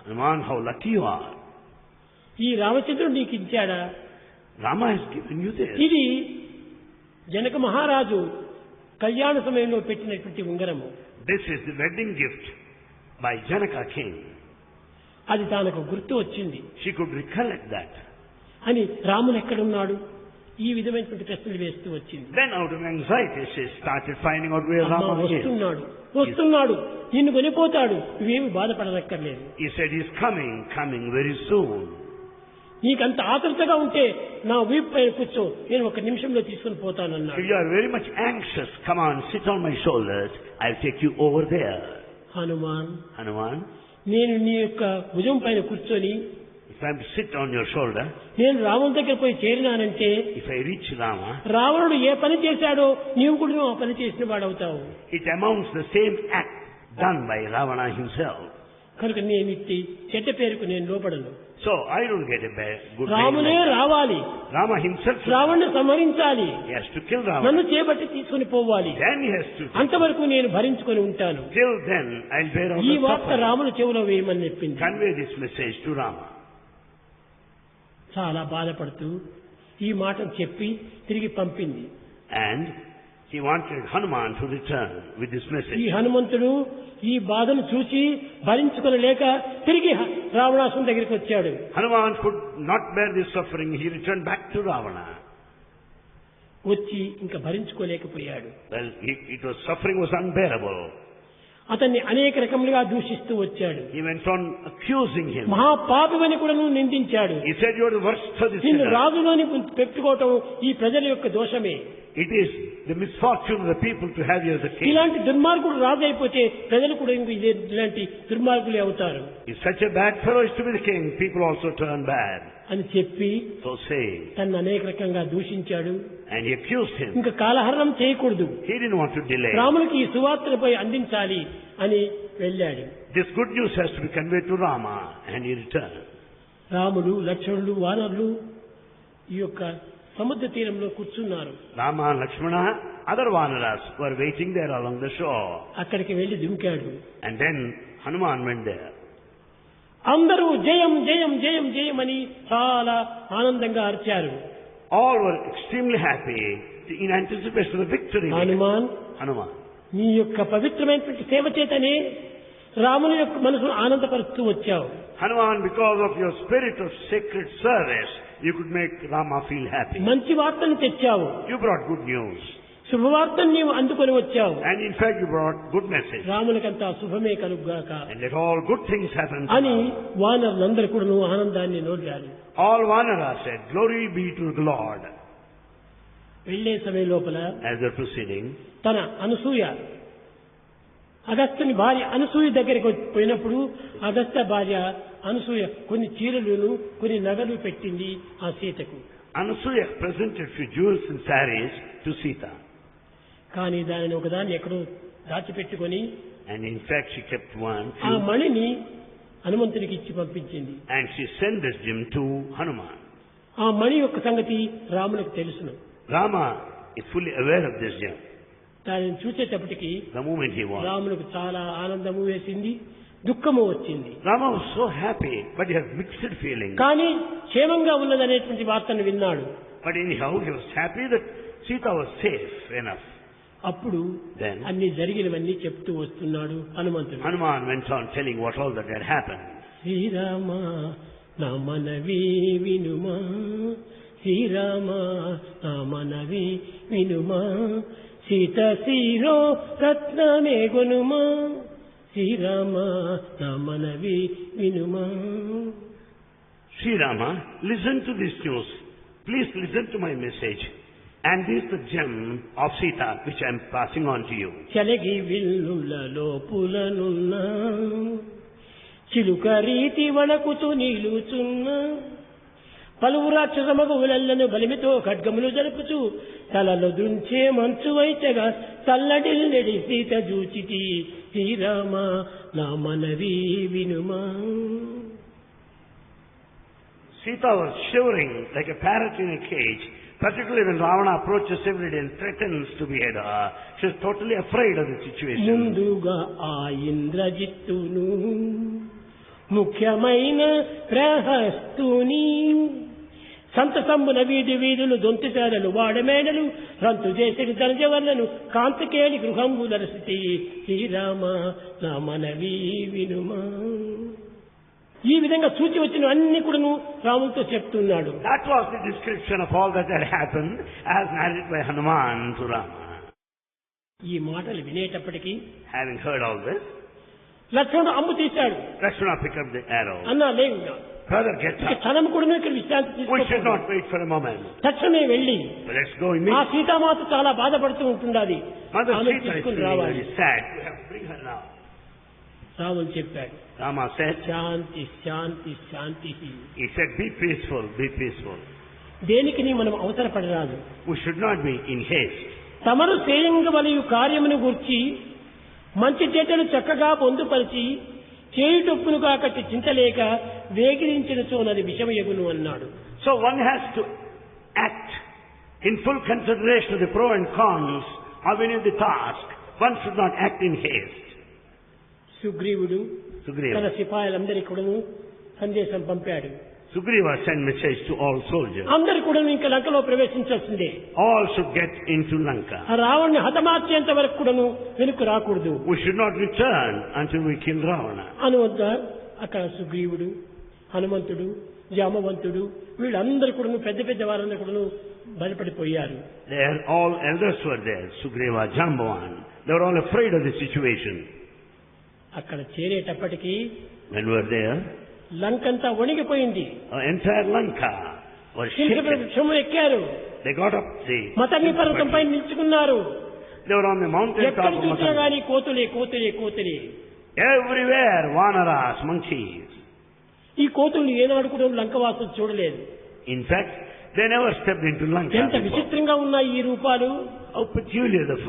Hanuman, how lucky you are. ఈ రామచంద్రుడు నీకు ఇచ్చాడా? Rama has given you this. ఇది జనక మహారాజు కళ్యాణ సమయంలో పెట్టినటువంటి ఉంగరము. This is the wedding gift by Janaka king. అది తనకు గుర్తు వచ్చింది. She could recollect that. అని రాముడు ఎక్కడున్నాడు ఈ విధమైనటువంటి ప్రశ్నలు వేస్తూ వచ్చింది. Then out of anxiety she started finding out where అమ్మా, Rama is. వస్తున్నాడు, నిన్ను కొనిపోతాడు, నువ్వేమి బాధపడనక్కర్లేదు. He said he's coming very soon. నీకంత ఆతృతగా ఉంటే నా వీపు పైన కూర్చో, నేను ఒక నిమిషంలో తీసుకుని పోతానన్నాడు. If you are very much anxious, come on, sit on my shoulders. I'll take you over there. Hanuman, Hanuman, నేను నీ యొక్క భుజం పైన కూర్చొని if I'm to sit on your shoulder, నేను రాముని దగ్గర పోయి చేరినానంటే if I reach Rama, రావణుడు ఏ పని చేశాడో నీవు కూడా ఆ పని చేసిన వాడవుతావు. it amounts the same act done by Ravana himself. కనుక నేను ఇట్టి చెడ్డ పేరుకు నేను లోపడను. So I don't get a good రామునే name like that. రావాలి, Rama himself, రావణ్ణి సంహరించాలి, he has to kill నన్ను Ravana. చేపట్టి తీసుకుని పోవాలి. Then he has to. అంతవరకు నేను భరించుకొని ఉంటాను. Till then, I'll bear all ఈ the వార్త suffering. రాముని చెవులో వేయమని చెప్పింది. Convey this message to Rama. చాలా బాధపడుతూ ఈ మాటను చెప్పి తిరిగి పంపింది. And he wanted Hanuman to return with this ఈ message. హనుమంతుడు ఈ బాధను చూసి భరించుకొనలేక తిరిగి రావణాసుని దగ్గరికి వచ్చాడు. Hanuman could not bear this suffering. He returned back to Ravana. వచ్చి ఇంకా భరించుకోలేకపోయాడు. Well, suffering was unbearable. అతన్ని అనేక రకములుగా దూషిస్తూ వచ్చాడు. He went on accusing him. మహాపాపివని కూడా నిందించాడు. He said, you are the worst of the నిన్ను sinners. రాజులోని పెట్టుకోవటం ఈ ప్రజల యొక్క దోషమే. It is the misfortune of the people to have you as a king. ఇలాంటి దుర్మార్గుడు రాజు అయిపోతే ప్రజలు కూడా ఇలాంటి దుర్మార్గులే అవుతారు If such a bad fellow is to be the king, people also turn bad. అని చెప్పి So saying, తను అనేక రకంగా దూషించాడు. and he accused him. ఇంకా కాలహరణం చేయకూడదు, He didn't want to delay. రామునికి ఈ సువార్తలపై అందించాలి అని వెళ్ళాడు. This good news has to be conveyed to Rama, and he returned. రాముడు, లక్ష్మణుడు, వానరులు ఈ యొక్క సముద్ర తీరంలో కూర్చున్నారు. Rama and Lakshmana, other Vanaras were waiting there along the shore. అక్కడికి వెళ్లి దుమికాడు. And then Hanuman went there. అందరూ జయం జయం జయం జయం అని చాలా ఆనందంగా అరిచారు. All were extremely happy in anticipation of the victory. Hanuman, Hanuman, నీ యొక్క పవిత్రమైనటువంటి సేవ చేతనే రాముని యొక్క మనసును ఆనందపరుస్తూ వచ్చావు. Hanuman, because of your spirit of sacred service, you could make Rama feel happy. మంచి వార్తను తెచ్చావు, You brought good news. శుభవార్తను నీవు అందుకొని వచ్చావు. And in fact, you brought good message. రామునికంతా శుభమే కలుగుగాక And let all good things happen. అని వానరులందరూ కూడా ఆనందాన్ని నోడారు. All Vanaras said, glory be to the Lord. వెళ్లే సమయం లోపల As they're proceeding, తన అనసూయ, అగస్త్యుని భార్య అనసూయ దగ్గరికి పోయినప్పుడు అగస్త్య భార్య అనసూయ కొన్ని చీరలను కొన్ని నగలు పెట్టింది ఆ సీతకు. Anasuya presented few jewels and saris to Sita. కానీ దానిని ఒకదాన్ని ఎక్కడో దాచిపెట్టుకొని And in fact, she kept one, ఆ few, మణిని హనుమంతునికి ఇచ్చి పంపించింది. and she sent this gem to Hanuman. ఆ మణి యొక్క సంగతి రామునికి తెలుసును. Rama is fully aware of this gem. దానిని చూసేటప్పటికి The moment he was. రామునికి చాలా ఆనందము వేసింది, దుఃఖము వచ్చింది. Rama was so happy, but he had mixed feelings. కానీ క్షేమంగా ఉన్నదనేటువంటి వార్తను విన్నాడు. But anyhow, he was happy that Sita was safe enough. అప్పుడు Then అన్ని జరిగినవన్నీ చెప్తూ వస్తున్నాడు హనుమంతుడు. Hanuman went on telling what all that had happened. Srirama నా మనవి వినుమా, శ్రీరామ నా మనవి వినుమా, సీత శిరో రత్నమే గొనుమా, శ్రీరామ నా మనవి వినుమా. Sri Rama, listen to this news. Please listen to my message. And this is the gem of Sita which I am passing on to you. చలగి విల్లులలో పులనున్నా, చిలుక రీతి వణకుతూ నిలుచున్నా, పలువు రాక్షస మగువులను బలిమితో ఖడ్గములు జరుపుచూ తలలో దృంచే మంచు వైచగా చల్లడిల్లెడి సీత జూచితి, శ్రీరామ నా మనవి వినుమా. Sita was shivering like a parrot in a cage, particularly when Ravana approaches every day and threatens to behead her. She was totally afraid of the situation. ముందుగా ఆ ఇంద్రజిత్తును ముఖ్యమైన ప్రహస్తుని సంతసంబున వీధి వీధులు దొంతిశాలలు వాడమేడలు రంతు చేసి ధనజవర్లను కాంతకేళి గృహంబులరసితి, శ్రీరామ నా మనవి వినుమా. ఈ విధంగా సూచి వచ్చిన అన్ని కూడాను రాములతో చెప్తున్నాడు. That was the description of all that had happened as narrated by Hanuman to Rama. ఈ మాటలు వినేటప్పటికీ Having heard all this, లక్ష్మణుడు అంబు తీశాడు. Lakshmana picked up the arrow. అన్నా లేవుగా Brother, get ఇక up. క్షణం కూడా ఇక్కడ విశ్రాంతి We should తీసుకో. not wait for a moment. తక్షణమే వెళ్ళి But let's go ఆ immediately. సీతామాత చాలా బాధపడుతూ ఉంటుండాలి, Mother ఆమె Sita is తీసుకుని feeling రావాలి. very sad. We have to bring her now. Ramulu చెప్పాడు, Rama said, Shanti Shanti Shanti. he said, be peaceful, be peaceful. దేనికి మనం అవసరపడరాదు. We should not be in haste. తమరు చేయంగవలయు కార్యమును గూర్చి మంచి చెడ్డలు చక్కగా పొందుపరిచి చేయుటొప్పును కాకట్టి చింతలేక వేగిరించిన చోనది విషమయగును అన్నాడు. So one has to act in full consideration of the pros and cons of any of the task. One should not act in haste. సుగ్రీవుడు తన Sugriva. సిపాయిలందరికీ కూడాను సందేశం పంపాడు. Sugriva sent message to all soldiers. అందరు కూడా ఇంకా లంకలో ప్రవేశించాల్సిందే. All should get into Lanka. ఆ రావణ్ణి హతమార్చేంత వరకు కూడాను వెనుక రాకూడదు We should not return until we kill Ravana. అనువద్ద అక్కడ సుగ్రీవుడు, హనుమంతుడు, జామవంతుడు వీళ్ళందరూ కూడాను పెద్ద పెద్ద వారందరూ కూడాను భయపడిపోయారు. There all elders were there. Sugriva, Jambavan. They were all afraid of the situation. అక్కడ చేరేటప్పటికీ When we were there, లంకంతా వణిగిపోయింది. entire Lanka was చింతప shaken. వృక్షము ఎక్కారు, They got up the... మతమి పర్వతంపై నిల్చుకున్నారు. They were on the mountain top ఎక్కడ of చూసినా Matana. గానీ కోతులే కోతులే కోతులే. Everywhere, vanaras, monkeys. ఈ కోతుల్ని ఏనాడు కూడా లంకవాసులు చూడలేదు. In fact, they never stepped into Lanka ఎంత before. విచిత్రంగా ఉన్నాయి ఈ రూపాలు How peculiar the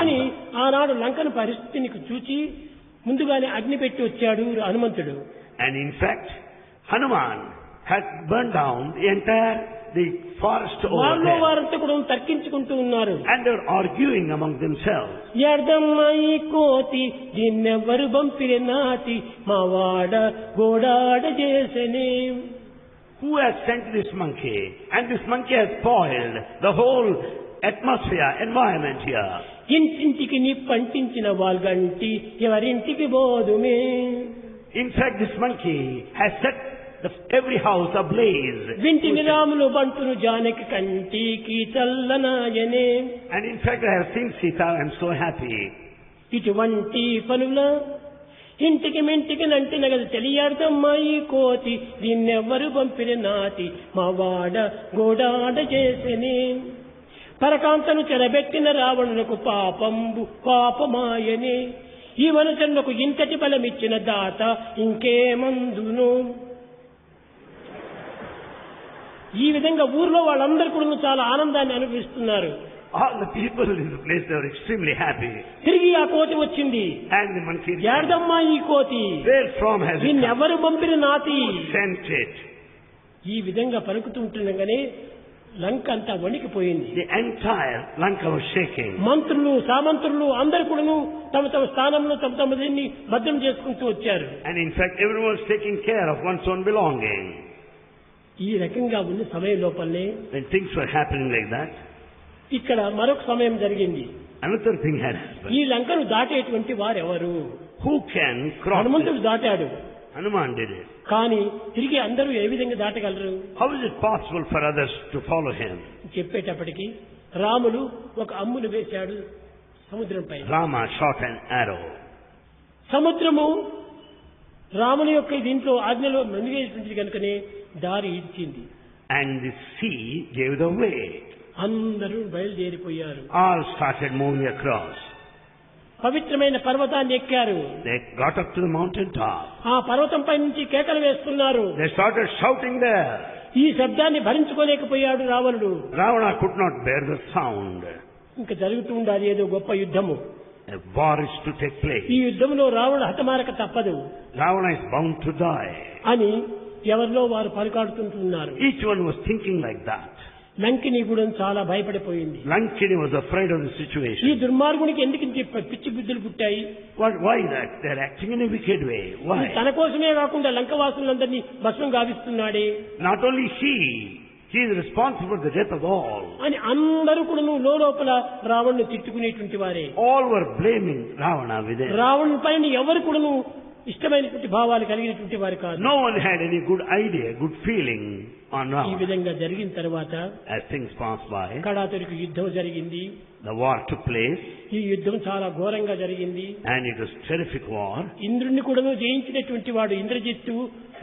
అని form. ఆనాడు లంకను పరిస్థితిని చూచి ముందుగానే అగ్ని పెట్టి వచ్చాడు హనుమంతుడు. And in fact, Hanuman had burned down the forest over వాళ్ళలో there. వారంతా కూడా తర్కించుకుంటూ ఉన్నారు. And they were arguing among themselves. ఎర్దమ్మాయి కోతి దీన్నెవ్వరు బంపిరి నాటి మా వాడ గోడాడ చేసనే. Who has sent this monkey? And this monkey has spoiled the whole atmosphere, environment here. ఇంటింటికి నిప్పంటించిన వాళ్ళగంటి ఎవరింటికి బోధుమే. In fact, this monkey has set every house ablaze. వింటిని రాములు బంటును జానకి కంటికి చల్లనాయనే. And in fact, I have seen Sita, I am so happy. ఇటువంటి పనుల ఇంటికి మెంటికి నంటిన గది తెలియడమ్మా ఈ కోతి దీన్నెవ్వరు పంపిన నాటి మా వాడ గోడాడ చేసెనే. పరకాంతను చెరబెట్టిన రావణులకు పాపమాయనే. ఈ మనుషులకు ఇంతటి బలమిచ్చిన దాత ఇంకేమందును. ఈ విధంగా ఊర్లో వాళ్ళందరూ కూడా చాలా ఆనందాన్ని అనుభవిస్తున్నారు. All the people in the place, they were extremely happy. తిరిగి ఆ కోతి వచ్చింది. And the monkey ఏడమ్మా ఈ కోతి where from has it come? దీన్నెవరు పంపిన నాతి. Sent it. ఈ విధంగా పలుకుతూ ఉంటుండగానే లంక అంతా వణికిపోయింది. The entire Lanka was shaking. మంత్రులు సామంతులు అందరు కూడాను తమ తమ స్థానంలో తమ తమ దీన్ని భద్రం చేసుకుంటూ వచ్చారు. And in fact, everyone was taking care of one's own belonging. ఈ రకంగా ఉన్న సమయం లోపలనే When things were happening like that, ఇక్కడ మరొక సమయం జరిగింది. Another thing had happened. ఈ లంకను దాటేటువంటి వారెవరు? Who can cross హనుమంతుడు this? దాటాడు. Hanuman did it. కానీ తిరిగి అందరూ ఏ విధంగా దాటగలరు? How is it possible for others to follow him? చెప్పేటప్పటికి రాముడు ఒక అమ్మును వేశాడు సముద్రంపై. Rama shot an arrow. సముద్రము రాముని యొక్క దీంట్లో ఆజ్ఞలో మునిగేటువంటిది కనుకనే దారి ఇచ్చింది. And the sea gave the way. అందరూ బయలుదేరిపోయారు. All started moving across. పవిత్రమైన పర్వతాన్ని ఎక్కారు. They got up to the mountain top. ఆ పర్వతంపై నుంచి కేకలు వేస్తున్నారు. They started shouting there. ఈ శబ్దాన్ని భరించుకోలేకపోయాడు రావణుడు. Ravana could not bear the sound. ఇంకా జరుగుతూ ఉండాలి ఏదో గొప్ప యుద్ధము. A war is to take place. ఈ యుద్ధంలో రావణుడు హతమారక తప్పదు Ravana is bound to die. అని ఎవరిలో వారు పలుకాడుతుంటున్నారు. Each one was thinking like that. Lankini కూడా చాలా భయపడిపోయింది. Lankini was afraid of the ఈ situation. దుర్మార్గునికి ఎందుకు పిచ్చి బుద్ధులు పుట్టాయి? Why that? They're acting in a wicked way. Why? తన కోసమే కాకుండా లంకవాసులందరినీ భస్మం గావిస్తున్నాడే Not only he is responsible for the death of all. అని అందరూ కూడా లోపల రావణ్ణి తిట్టుకునేటువంటి వారే. All were blaming Ravana within. రావణుని పైన ఎవరు కూడా ఇష్టమైనటువంటి భావాలు కలిగినటువంటి వారు కాదు. No one had any good idea, good feeling on ఈ Ravana. విధంగా జరిగిన తర్వాత As things passed by, కడాతరికి యుద్ధం జరిగింది. the war took place, ఈ యుద్ధం చాలా ఘోరంగా జరిగింది. and it was terrific war. ఇంద్రుణ్ణి కూడా జయించినటువంటి వాడు ఇంద్రజిత్తు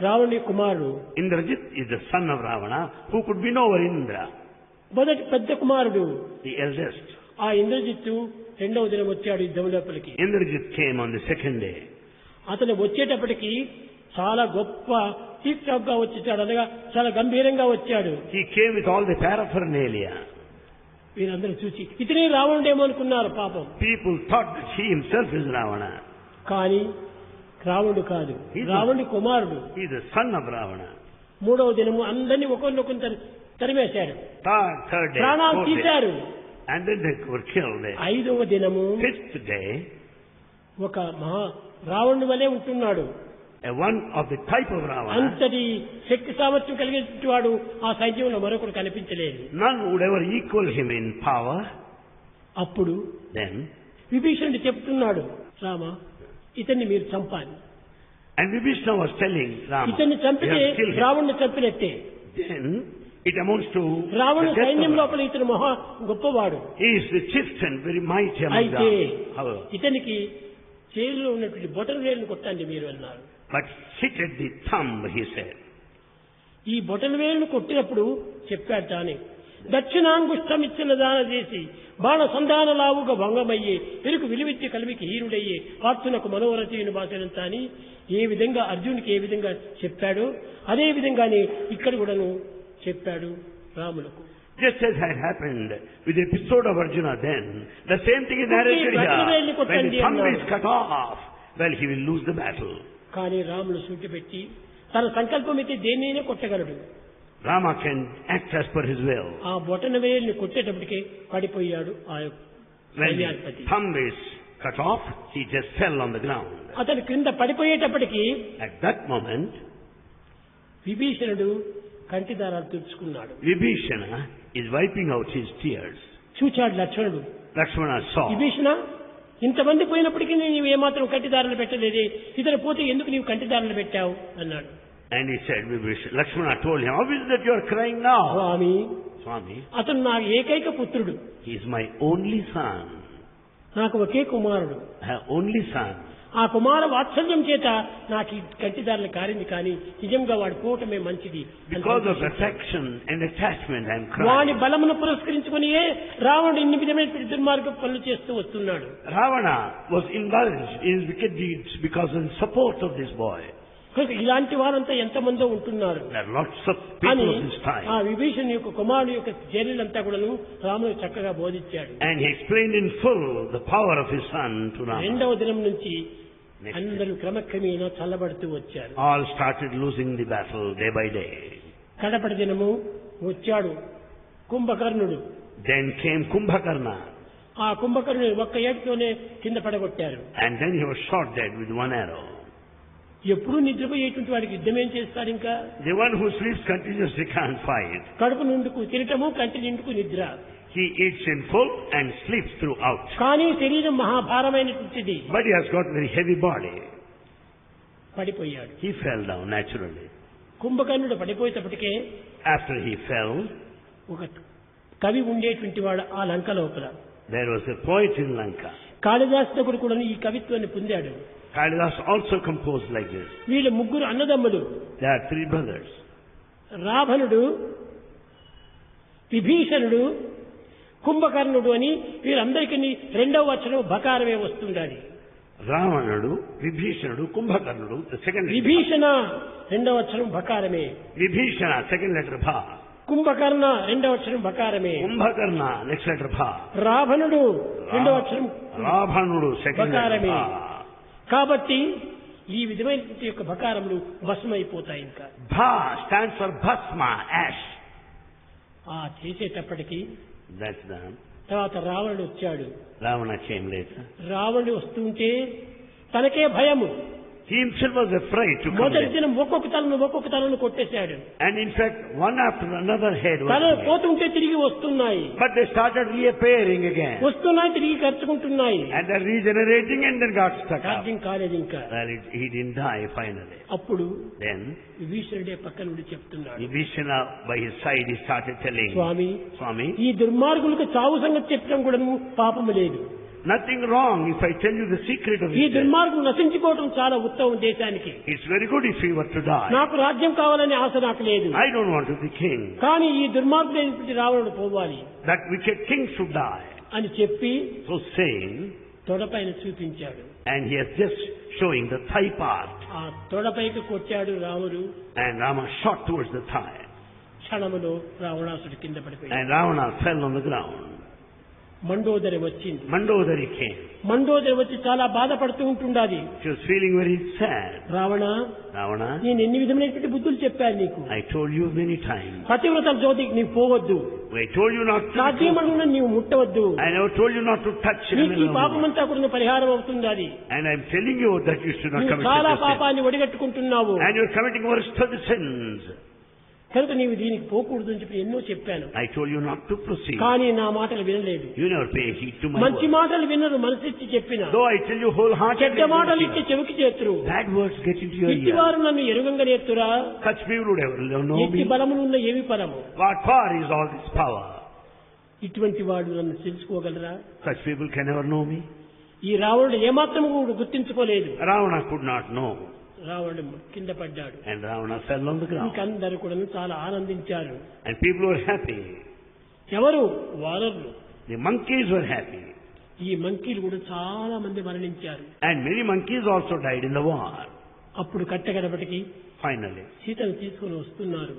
రావణుని కుమారుడు. Indrajit is the son of Ravana, who could win over Indra, మొదటి పెద్ద కుమారుడు. the eldest. ఆ ఇంద్రజిత్తు రెండవ దినం వచ్చాడు యుద్ధం లోపలికి. Indrajit came on the second day. అతను వచ్చేటప్పటికి చాలా గొప్ప టీప్ టాప్ గా వచ్చేసాడు. అనగా చాలా గంభీరంగా వచ్చాడు. He came with all the paraphernalia. వీరందరూ చూసి ఇతనే రావణుడేమో అనుకున్నారు పాపం. People thought that he himself is Ravana. కానీ రావణుడు కాదు, రావణుడి కుమారుడు. He is the son of Ravana. మూడవ దినము అందరినీ ఒకరినొకరు తరిమేశాడు, Third day, ప్రాణాలు fourth day, తీశారు. and then they were killed. ఐదవ దినము Fifth day, ఒక మహా రావణుడి వలె ఉంటున్నాడు. one of the type of Ravana. అంతటి శక్తి సామర్థ్యం కలిగినటువంటి వాడు ఆ సైన్యంలో మరొకరు కనిపించలేదు. None would ever equal him in power. అప్పుడు Then, విభీషణుడు చెప్తున్నాడు, రామ ఇతన్ని మీరు చంపాలి. and Vibhishana was telling Rama, ఇతన్ని "You చంపితే have to kill him." రావణుని చంపినట్టే. Then it amounts to రావణుని the death సైన్యం of లోపల ఇతను మహా గొప్పవాడు. He is the chieftain, very mighty among అయితే them. However, ఇతనికి చేతిలో ఉన్నటువంటి బొటన వేలును కొట్టండి మీరు అన్నారు. but hit at the thumb, he said. ఈ బొటన వేలును కొట్టినప్పుడు చెప్పాడు తానే, దక్షిణాంగుష్టమిచ్చిన దాన చేసి బాణ సంధాన లావుగా భంగమయ్యే పెరుకు విలువిచ్చి కలిమికి హీరుడయ్యే పార్థునకు మనోరచయుని భాషనంతా అని ఏ విధంగా అర్జునుడికి ఏ విధంగా చెప్పాడో అదే విధంగానే ఇక్కడ కూడాను చెప్పాడు రాములకు. Just as had happened with the episode of Arjuna then, the same thing is narrated here. When the thumb is cut off, well, he will lose the battle. కానీ రాముడు సూటి పెట్టి తన సంకల్పం అయితే దేన్నైనా కొట్టగలడు. Rama can act as per his will. ఆ బొటన వేలుని కొట్టేటప్పటికే పడిపోయాడు ఆ When the సైన్యాధిపతి. thumb is cut off, he just fell on the ground. అతను క్రింద పడిపోయేటప్పటికి At that moment, విభీషణుడు కంటిదారాలు తుడుచుకున్నాడు. Vibhishana is wiping out his tears. చూచాడు లక్ష్మణుడు, Lakshmana saw. విభీషణ ఇంతమంది పోయినప్పటికీ నీవు ఏమాత్రం కంటిదారులు పెట్టలేదే, ఇతను పోతే ఎందుకు నీవు కంటిదారులు పెట్టావు అన్నాడు. And he said, Lakshmana told him, how is it that you are crying now? Swamy, Swami, అతను నా ఏకైక పుత్రుడు, he is my only son. నాకు ఒకే కుమారుడు. I have only son. ఆ కుమార వాత్సల్యం చేత నాకు ఈ కంటిదారులు కారింది, కానీ నిజంగా వాడు పోవటమే మంచిది. Because of affection and attachment, I am వాడి crying. బలమును పురస్కరించుకునియే రావణుడు ఇన్ని విధమైన దుర్మార్గ పనులు చేస్తూ వస్తున్నాడు. Ravana was indulged in his wicked deeds because of the support of this boy. కనుక ఇలాంటి వారంతా ఎంతమందో ఉంటున్నారు There are lots of అని people of this ఆ time. విభీషణ్ యొక్క కుమారుడు యొక్క చర్యలంతా కూడాను రాముడు చక్కగా బోధించాడు. And he explained in full the power of his son to Rama. రెండవ దినం నుంచి అందరూ క్రమక్రమేణా చల్లబడుతూ వచ్చారు. All started losing the battle day by day. కడపటి దినము వచ్చాడు కుంభకర్ణుడు. Then came Kumbhakarna. ఆ కుంభకర్ణుడు ఒక్క ఏటుతోనే కింద పడగొట్టారు. And then he was shot dead with one arrow. ఎప్పుడూ నిద్రపోయేటువంటి వాడికి యుద్ధమేం చేస్తారు? ఇంకా The one who sleeps continuously can't fight. కడుపు నిండుకు తినటము, కంటి నిండుకు నిద్ర. He eats in full and sleeps throughout. కానీ శరీరం మహాభారమైనటువంటిది. But he has got very heavy body. పడిపోయాడు. He fell down naturally. కుంభకర్ణుడు పడిపోయేటప్పటికే After he fell, ఒక కవి ఉండేటువంటి వాడు ఆ లంక లోపల. there was a poet in Lanka. కాళిదాసుడు కూడా ఈ కవిత్వాన్ని పొందాడు. Kalidas also composed like this. వీళ్ళు ముగ్గురు అన్నదమ్ములు. There are 3 brothers. రావణుడు, విభీషణుడు, కుంభకర్ణుడు అని వీరందరికీ రెండవ వచనం బకారమే వస్తుండాలి. Ravanadu, Vibhishanudu, Kumbhakarnudu, the second letter. Vibhishana రెండవ వచనం బకారమే. Vibhishana, second letter Bha. Kumbhakarna రెండవ వచనం బకారమే. Kumbhakarna, next letter Bha. రావణుడు రెండవ వచనం Ravanadu, second letter బకారమే. Bha. కాబట్టి ఈ విధమైన యొక్క బకారములు భస్మైపోతాయి. ఇంకా Bha stands for Bhasma, ash. ఆ చేసేటప్పటికి That's done. తర్వాత రావణుడు వచ్చాడు. Ravana came later. రావణుడు వస్తుంటే తనకే భయము. He himself was afraid to come మొదటి there. దినం ఒక్కొక్క తలను కొట్టేశాడు. And in fact, one after another head was తలలు made. పోతుంటే తిరిగి వస్తున్నాయి. But they started reappearing again. వస్తున్నాయి, తిరిగి ఖర్చుకుంటున్నాయి. And they're regenerating and then got stuck up. సాధ్యం కాలేదు ఇంకా. Well, he didn't die finally. అప్పుడు Then, విభీషణుడే పక్కన ఉండి చెప్తున్నాడు, Vibhishana by his side, he started telling, Swamy, Swami, ఈ దుర్మార్గులకు చావు సంగతి చెప్పడం కూడా పాపము లేదు. nothing wrong if I tell you the secret of ఈ his death. దుర్మార్గులు నశించుకోవడం చాలా ఉత్తమం దేశానికి. It's very good if he were to die. నాకు రాజ్యం కావాలనే ఆశ నాకు లేదు. I don't want to be king. కానీ ఈ దుర్మార్గుడు రావణుడు పోవాలి That wicked king should die. అని చెప్పి So saying, తొడపైన చూపించాడు. and he is just showing the thigh part. ఆ తొడపైకి కొట్టాడు రాముడు. And Rama shot towards the thigh. క్షణములో రావణాసుడు కింద పడిపోయాడు. And Ravana fell on the ground. Mandodari వచ్చింది. Mandodari came. మండోదరి వచ్చి చాలా బాధపడుతూ ఉంటుండాలి. She was feeling very sad. Ravana, Ravana, నేను ఎన్ని విధమైనటువంటి బుద్ధులు చెప్పాను నీకు. I told you many times. పతివ్రతల జోలికి నీవు పోవద్దు. I told you not to. సాధ్యమనున్న నీవు ముట్టవద్దు. I never told you not to touch నీకు ఈ another woman. పాపమంతా కూడా పరిహారం అవుతుంది అది. And I'm telling you that you should not నీవు commit చాలా such a sin. పాపాన్ని ఒడిగట్టుకుంటున్నావు. And you're committing worst of the sins. కనుక నీవు దీనికి పోకూడదు అని చెప్పి ఎన్నో చెప్పాను. I told you not to proceed. కానీ నా మాటలు వినలేదు. You never pay heed to my మంచి words. మాటలు వినరు, మనసిచ్చి చెప్పిన. Though I tell you wholeheartedly, చెడ్డ మాటలు ఇచ్చి చెవికి చేతురు. bad words get into your ear. ఇట్టివారు నన్ను ఎరుగంగా నేర్తురా. Such people would ever know ఎట్టి me. బలమునున్న ఏమి ఫలము. What for is all this power? ఇటువంటి వాడు నన్ను తెలుసుకోగలరా? Such people can never know me. ఈ రావణుడు ఏమాత్రము కూడా గుర్తించుకోలేదు. Ravana could not know. రావణుడు కింద పడ్డాడు. And Ravana fell on the ground. ఇంకందరూ కూడా చాలా ఆనందించారు. And people were happy. ఎవరు? వానరులు. The monkeys were happy. ఈ మంకీలు కూడా చాలా మంది మరణించారు. And many monkeys also died in the war. అప్పుడు కట్టగడపటికి Finally. సీతను తీసుకుని వస్తున్నారు.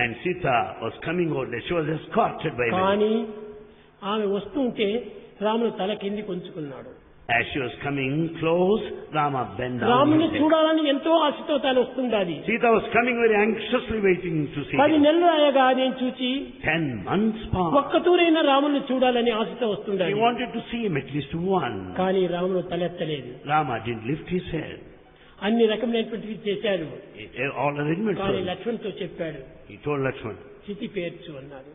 And Sita was coming out there. She was escorted by them. కానీ ఆమె వస్తుంటే రాముడు తల కింది కొంచుకున్నాడు. As she was coming close, Rama bent down. రాముని with him. చూడాలని ఎంతో ఆశతో తాను వస్తుండాలి. Sita was coming very anxiously waiting to see 10 him. నెలలు అయ్యగా నేను చూచి 10 months passed. ఒక్కతూరైనా రాముని చూడాలని ఆశతో వస్తుండాలి. He wanted to see him at least one. కానీ రాముడు తలెత్తలేదు. Rama didn't lift his head. అన్ని రకమైనటువంటివి చేశాడు. All arrangements కానీ were. లక్ష్మణ్తో చెప్పాడు, He told Lakshman, చితి పేర్చు అన్నాడు.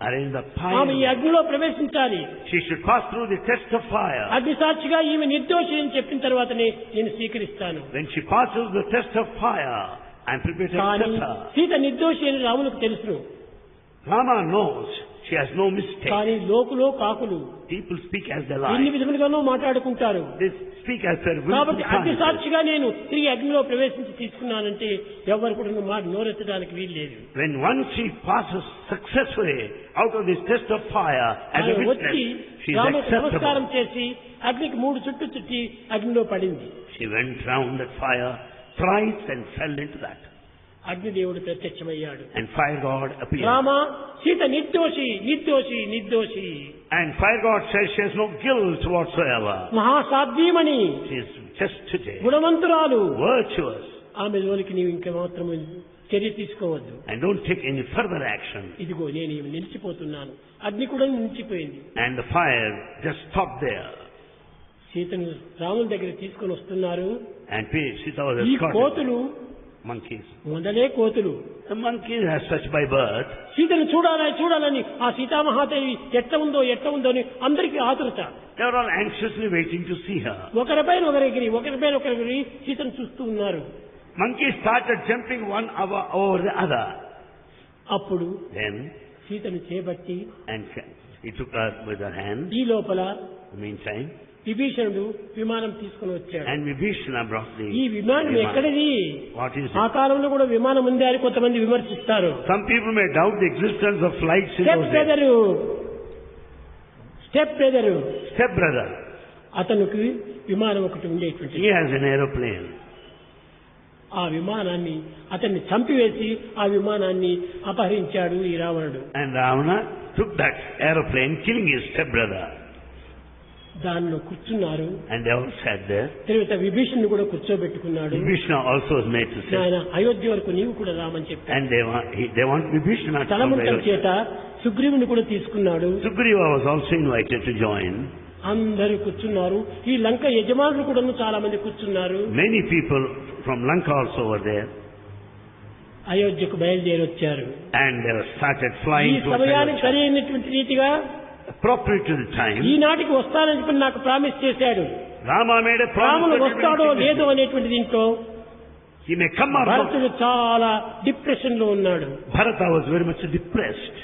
arrange the ఆమె ఈ fire. అగ్నిలో ప్రవేశించాలి. She should pass through the test of fire. అగ్ని సాక్షిగా ఈమె నిర్దోషి అని చెప్పిన తర్వాతనే నేను స్వీకరిస్తాను. When she passes the test of fire, I'm prepared to కానీ accept her. సీత నిర్దోషి అని రాములకు తెలుసు. Rama knows she has no mistake. కానీ లోకులో కాకులు People speak as they ఎన్ని lie. విధములుగానో మాట్లాడుకుంటారు. They speak as their will కాబట్టి అగ్ని to సాక్షిగా నేను తిరిగి అగ్నిలో ప్రవేశించి తీసుకున్నానంటే ఎవరు కూడా మాట నోరెత్తడానికి వీలు లేదు. When once she passes successfully out of this test of fire as a ఆమె వచ్చి witness, she is రాముకు నమస్కారం acceptable. చేసి అగ్నికి 3 చుట్టూ చుట్టి అగ్నిలో పడింది. She went round that fire thrice and fell into that. అగ్నిదేవుడు ప్రత్యక్షమయ్యాడు. And fire god appeared. Rama, Sita నిర్దోషి నిర్దోషి నిర్దోషి. And fire god says she has no guilt whatsoever. మహాసాధ్యమని, She is chastity, గుణవంతురాలు. virtuous, ఆమె జోలికి నీవు ఇంకా మాత్రము చర్య తీసుకోవద్దు. and don't take any further action. ఇదిగో నేను ఈమె నిలిచిపోతున్నాను. అగ్ని కూడా నిలిచిపోయింది. And the fire just stopped there. సీతను రాముల దగ్గర తీసుకొని వస్తున్నారు. And Sita was ఈ escorted. కోతులు monkeys. మొదలే కోతులు. The monkeys as such by birth. సీతను చూడాలని ఆ సీతామహాదేవి ఎట్లా ఉందో అని అందరికీ ఆతురత. They are all anxiously waiting to see her. ఒకరిపైన ఒకరిగిరి సీతను చూస్తూ ఉన్నారు. Monkeys started jumping one over the other. అప్పుడు Then సీతను చేపట్టి and he took her with her hand. ఈ లోపల Meantime, విభీషణుడు విమానం తీసుకుని వచ్చాడు. and Vibhishana brought the ఈ విమానం ఎక్కడిది? What is ఆ it? కాలంలో కూడా విమానం ఉంది అని కొంతమంది విమర్శిస్తారు. Some people may doubt the existence of flights in those days. Step brother Step brother, అతనికి విమానం ఒకటి ఉండేటువంటి. he has an aeroplane. ఆ విమానాన్ని అతన్ని చంపివేసి ఆ విమానాన్ని అపహరించాడు ఈ రావణుడు. And Ravana took that aeroplane, killing his step brother. దానిలో కూర్చున్నారు. And they all sat there. తర్వాత విభీషణుడు కూడా కూర్చోబెట్టుకున్నాడు. Vibhishana also was made to sit. ఆయన అయోధ్య వరకు నీవు కూడా రామని చెప్పాడు. And they want Vibhishana to come to తలముంటల Ayodhya. చేత సుగ్రీవుని కూడా తీసుకున్నాడు. Sugriva was also invited to join. అందరూ కూర్చున్నారు. ఈ లంక యజమానులు కూడా చాలా మంది కూర్చున్నారు. Many people from Lanka also were there. అయోధ్యకు బయలుదేరి వచ్చారు. And they started ఈ flying to సమయానికి Ayodhya. సరైనటువంటి రీతిగా Appropriate to the time, ఈనాటికి వస్తానని చెప్పి నాకు ప్రామిస్ చేశాడు. Rama made a రాముడు promise వస్తాడో that లేదో అనేటువంటి దీంట్లో he may come or not. భరతుడు చాలా డిప్రెషన్ లో ఉన్నాడు. Bharata was very much depressed.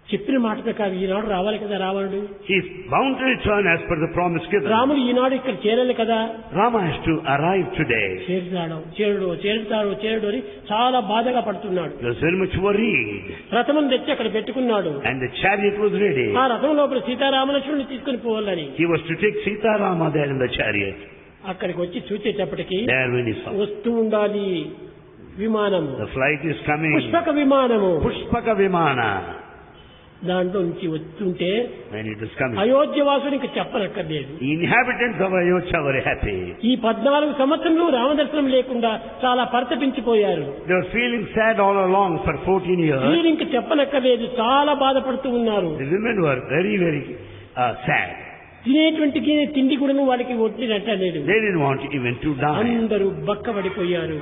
చెప్పిన మాట ప్రకారం ఈనాడు రావాలి కదా రావణుడు. He is bound to return as per the promise given. రాముడు ఈనాడు ఇక్కడ చేరాలి కదా. Rama has to arrive today. చేరుతాడు అని చాలా బాధగా పడుతున్నాడు. He was very much worried. రథం తెచ్చి అక్కడ పెట్టుకున్నాడు. And the chariot was ready. ఆ రథం లోపల సీతారామలక్ష్మణుని తీసుకుని పోవాలని. He was to take Sita Rama there in the chariot. అక్కడికి వచ్చి చూచేటప్పటికి There when he saw. వస్తూ ఉండాలి విమానము. The flight is coming. Pushpaka విమానము. Pushpaka Vimana. దాంట్లో నుంచి వస్తుంటే When it is coming. Ayodhya వాసునికి చెప్పనక్కర్లేదు. The inhabitants of Ayodhya were happy. ఈ 14 సంవత్సరంలో రామదర్శనం లేకుండా చాలా పరితపించిపోయారు. They were feeling sad all along for 14 years. వీరికి చెప్పనక్కర్లేదు, చాలా బాధపడుతూ ఉన్నారు. The women were very, very sad. తినేటువంటి తిండి కూడా వాడికి ఒట్టినట్టలేదు. They didn't want even to die. అందరూ బక్కబడిపోయారు.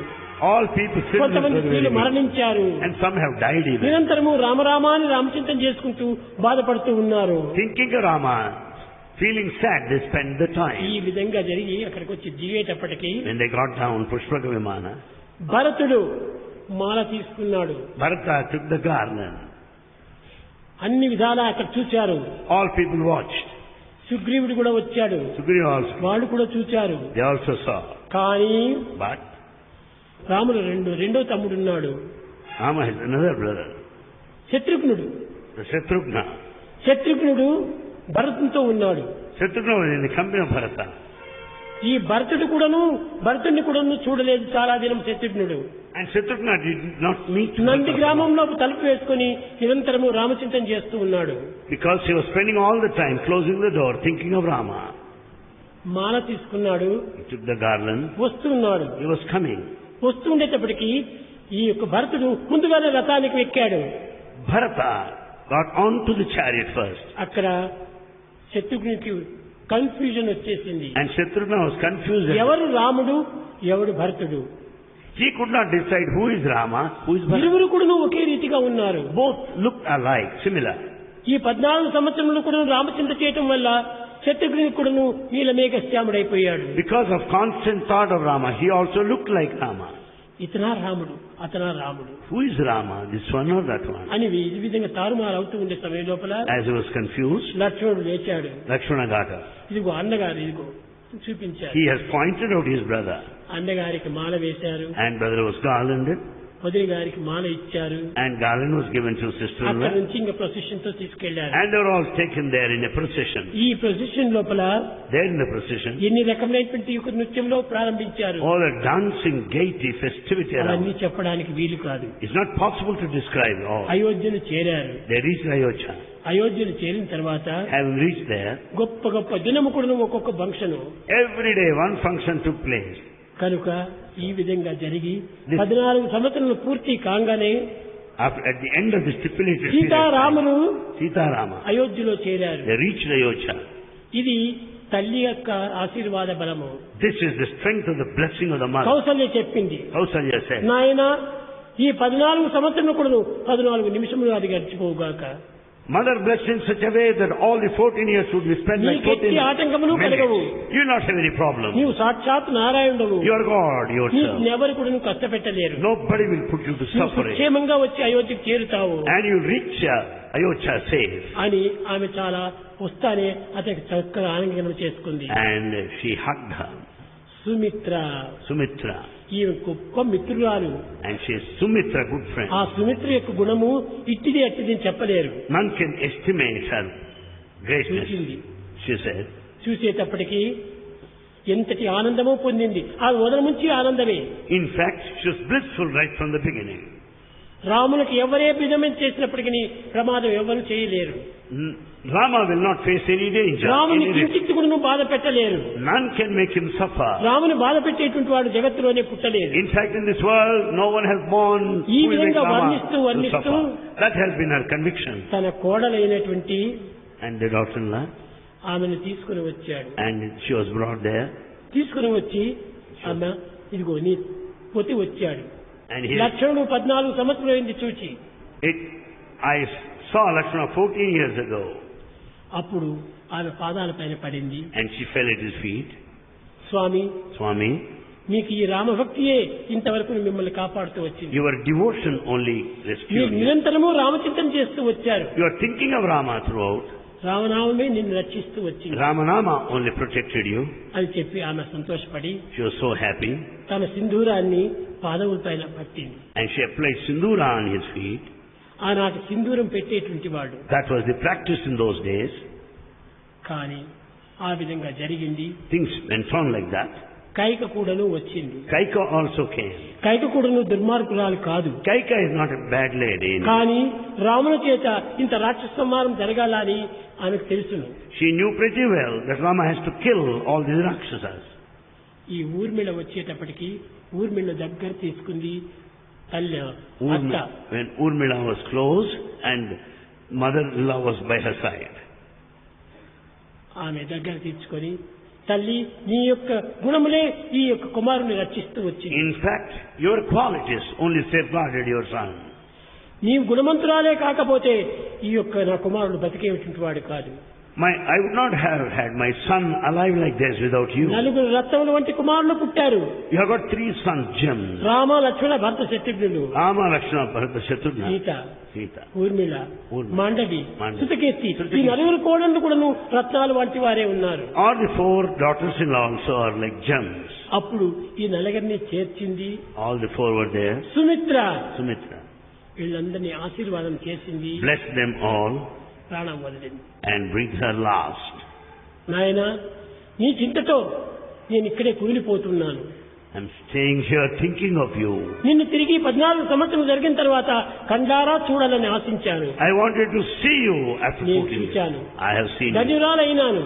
All people కొంతమంది స్త్రీలు మరణించారు. and some have died even. నిరంతరము రామరామాని రామచింతన చేసుకుంటూ బాధపడుతూ ఉన్నారు. Thinking of Rama, feeling sad, they spent the time. ఈ విధంగా జరిగి అక్కడికి వచ్చి దిగేటప్పటికి When they got down Pushpaka Vimana, భరతుడు మాల తీసుకున్నాడు. Bharata took the garland. అన్ని విధాలా అక్కడ చూశారు. All people watched. సుగ్రీవుడు కూడా వచ్చాడు. Sugriva also. వాళ్ళు కూడా చూశారు. They also saw. కానీ But రాముడు రెండో తమ్ముడున్నాడు. Rama has another brother, Shatrughnudu. the Shatrugna. శత్రుఘ్నుడు భరతునితో ఉన్నాడు. Shatrugna was in the company of Bharata. ఈ భరతుడిని కూడాను చూడలేదు చాలా దినం శత్రుఘ్నుడు. And Shatrugna did not meet Nandi Bharata గ్రామంలో తలుపు వేసుకుని నిరంతరము రామచింతన చేస్తూ ఉన్నాడు. because he was spending all the time closing the door thinking of Rama. మాల తీసుకున్నాడు. He took the garland. వస్తున్నాడు. He was coming. వస్తుండేటప్పటికి ఈ యొక్క భరతుడు ముందుగానే రథానికి ఎక్కాడు. Bharata got onto the chariot first. అక్కడ శత్రుఘ్నుడికి కన్ఫ్యూజన్ వచ్చేసింది. And Shatrugna was confused. ఎవరు రాముడు, ఎవరు భరతుడు? He could not decide who is Rama, who is Bharata. ఇరువురు కూడా ఒకే రీతిగా ఉన్నారు. Both looked alike, similar. ఈ 14 సంవత్సరంలో కూడా రామచింత చేయటం వల్ల శత్రుఘ్నుడు కూడాను నీలమేఘశ్యాముడైపోయాడు. Because of constant thought of Rama, he also looked like Rama. ఇతనా రాముడు, అతనా రాముడు Who is Rama, this one or that one? అని ఈ విధంగా తారుమారు అవుతూ ఉండే సమయం లోపల As he was confused, లక్ష్మణుడు లేచాడు. Lakshmana got up. ఇదిగో అన్నగారు, ఇదిగో చూపించారు. He has pointed out his brother. అన్నగారికి మాల వేశారు. And brother was garlanded. వదిలి గారికి మాల ఇచ్చారు. And garland was given to అక్కడ sister-in-law. నుంచి ఇంకా ప్రొసెషన్ తో తీసుకెళ్లారు. And they were all taken there in a procession. ఈ ప్రొసెషన్ లోపల There in the procession, ఎన్ని రకమైనటువంటి ఒక నృత్యంలో ప్రారంభించారు. all the dancing, gaiety, festivity అవన్నీ around. చెప్పడానికి వీలు కాదు. It's not possible to describe all. అయోధ్యను చేరారు. They reached Ayodhya. అయోధ్యను చేరిన తర్వాత Having reached there, గొప్ప గొప్ప దినము కూడా ఒక్కొక్క function. every day one function took place. కనుక ఈ విధంగా జరిగి 14 సంవత్సరాలు పూర్తి కాగానే At the end of the stipulated period, Seetharamulu Sita Rama, అయోధ్యలో చేరారు. they reached Ayodhya. ఇది తల్లి యొక్క ఆశీర్వాద బలము. This is the strength of the blessing of the mother. Kaushalya చెప్పింది, Kausalya said, నాయన ఈ 14 సంవత్సరములు కూడా 14 నిమిషములు అది గడిచిపోవుగాక. Mother blessed in such a way that all the 14 years would be spent like 14 minutes. You will not have any problem. నీవు సాక్షాత్ నారాయణుడవు. You are God yourself. ఎవరు కూడా నువ్వు కష్టపెట్టలేరు. Nobody will put you to suffering. క్షేమంగా వచ్చి అయోధ్యకు చేరుతావు. And you reach Ayodhya safe. అని ఆమె చాలా వస్తానే అతనికి చక్కగా ఆనందం చేసుకుంది. And she hugged her. Sumitra. ఈ గొప్ప మిత్రురాలు. And she is Sumitra, good friend. ఆ సుమిత్ర యొక్క గుణము ఇట్టిది అట్టిది అని చెప్పలేరు. None can estimate her greatness. She said. చూసేటప్పటికి ఎంతటి ఆనందమో పొందింది. ఆ మొదలు నుంచి ఆనందమే. In fact, she was blissful right from the beginning. రామునికి ఎవరే విధమైన చేసినప్పటికీ ప్రమాదం ఎవరు చేయలేరు. Rama will not face any danger. రాముని కించిత్తు కూడా బాధ పెట్టలేరు. None can make him suffer. రాముని బాధ పెట్టేటువంటి వాడు జగత్తులోనే పుట్టలేదు. In fact, in this world, no one has born ఈ who will make విధంగా Rama వర్ణిస్తూ to suffer. That has been her conviction. తన కోడలైనటువంటి And the daughter-in-law. ఆమెను తీసుకుని వచ్చాడు. And she was brought there. తీసుకుని వచ్చి అమ్మ ఇదిగో నీ పొతి వచ్చాడు. And లక్ష్మణుడు 14 సంవత్సరాలైంది చూచి. I saw Lakshmana 14 years ago. అప్పుడు ఆమె పాదాల పైన పడింది. And she fell at his feet. స్వామి మీకు ఈ రామభక్తియే ఇంతవరకు మిమ్మల్ని కాపాడుతూ వచ్చింది. Your devotion only rescued you. నిరంతరము రామచింతన చేస్తూ వచ్చారు. You are thinking of Rama throughout. రామనామమే నిన్ను రక్షిస్తూ వచ్చింది. Ramanama only protected you. అని చెప్పి ఆమె సంతోషపడి She was so happy. తన సింధూరాన్ని పాదముల పైన పట్టింది. And she applied sindura on his feet. ఆనాటి సింధూరం పెట్టేటువంటి వాడు. That was the practice in those days. కానీ ఆ విధంగా జరిగింది. Things went on like that. Kaika కూడాను వచ్చింది. Kaika also came. కైక కూడాను దుర్మార్గురాలు కాదు. Kaika is not a bad lady. కానీ రాముని చేత ఇంత రాక్షస సంహారం జరగాలని ఆమెకు తెలుసును. She knew pretty well that Rama has to kill all these Rakshasas. ఈ ఊర్మిళ వచ్చేటప్పటికి ఊర్మిళ దగ్గర తీసుకుంది తల్లి అత్త. When Urmila was close and mother-in-law was by her side. ఆమె దగ్గర తీసుకొని తల్లి నీ యొక్క గుణములే ఈ యొక్క కుమారుని రక్షిస్తూ వచ్చింది. In fact, your qualities only safeguarded your son. నీవు గుణవంతురాలే కాకపోతే ఈ యొక్క నా కుమారుడు బతికేటువంటి వాడు కాదు. I would not have had my son alive like this without you. 4 రత్నముల వంటి కుమారులు పుట్టారు. You have got 3 sons, gems. Rama Lakshmana Bharata శత్రుఘ్నులు. Rama, Lakshmana, Bharata, Shatrughna. Sita, Urmila, Mandovi, సుతకీర్తి, ఈ 4 కోడళ్ళు కూడా రత్నాలు వంటి వారే ఉన్నారు. All the 4 daughters-in-law also are like gems. అప్పుడు ఈ 4 చేర్చింది. All the 4 were there. Sumitra వీళ్ళందరినీ ఆశీర్వాదం చేసింది. Blessed them all. ప్రాణం వదిలింది. And breathed her last. నాయనా నీ చింతతో నేను ఇక్కడే కూలిపోతున్నాను. I'm staying here thinking of you. నిన్ను తిరిగి 14 సంవత్సరాలు జరిగిన తర్వాత కండారా చూడాలని ఆశించాను. I wanted to see you after 14 years. I have seen you. ధన్యురాలైనాను.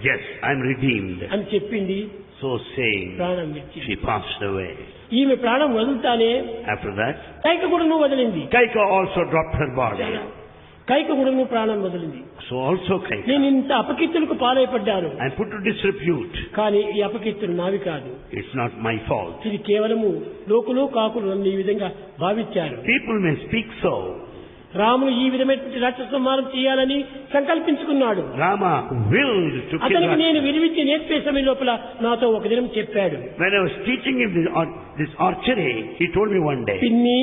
Yes, I'm redeemed. అని చెప్పింది. So saying, ప్రాణం విడిచింది. she passed away. ఈమె ప్రాణం వదులుతానే After that, కైక కూడా వదిలింది. Kaika also dropped her body. Kaika కూడా ప్రాణం వదిలింది. So also Kaika. నేను ఇంత అపకీర్తులకు పాలైపడ్డాను. I'm put to disrepute. కానీ ఈ అపకీర్తులు నావి కాదు. It's not my fault. ఇది కేవలము లోకులు కాకులు నన్ను ఈ విధంగా భావించారు. People may speak so. రాముడు ఈ విధమైనటువంటి రాక్షస సంహారం చేయాలని సంకల్పించుకున్నాడు. Rama willed to kill అతనికి నేను విలువించి నేర్పే సమయం లోపల నాతో ఒక దినం చెప్పాడు. When I was teaching him this archery, he told me one day, పిన్ని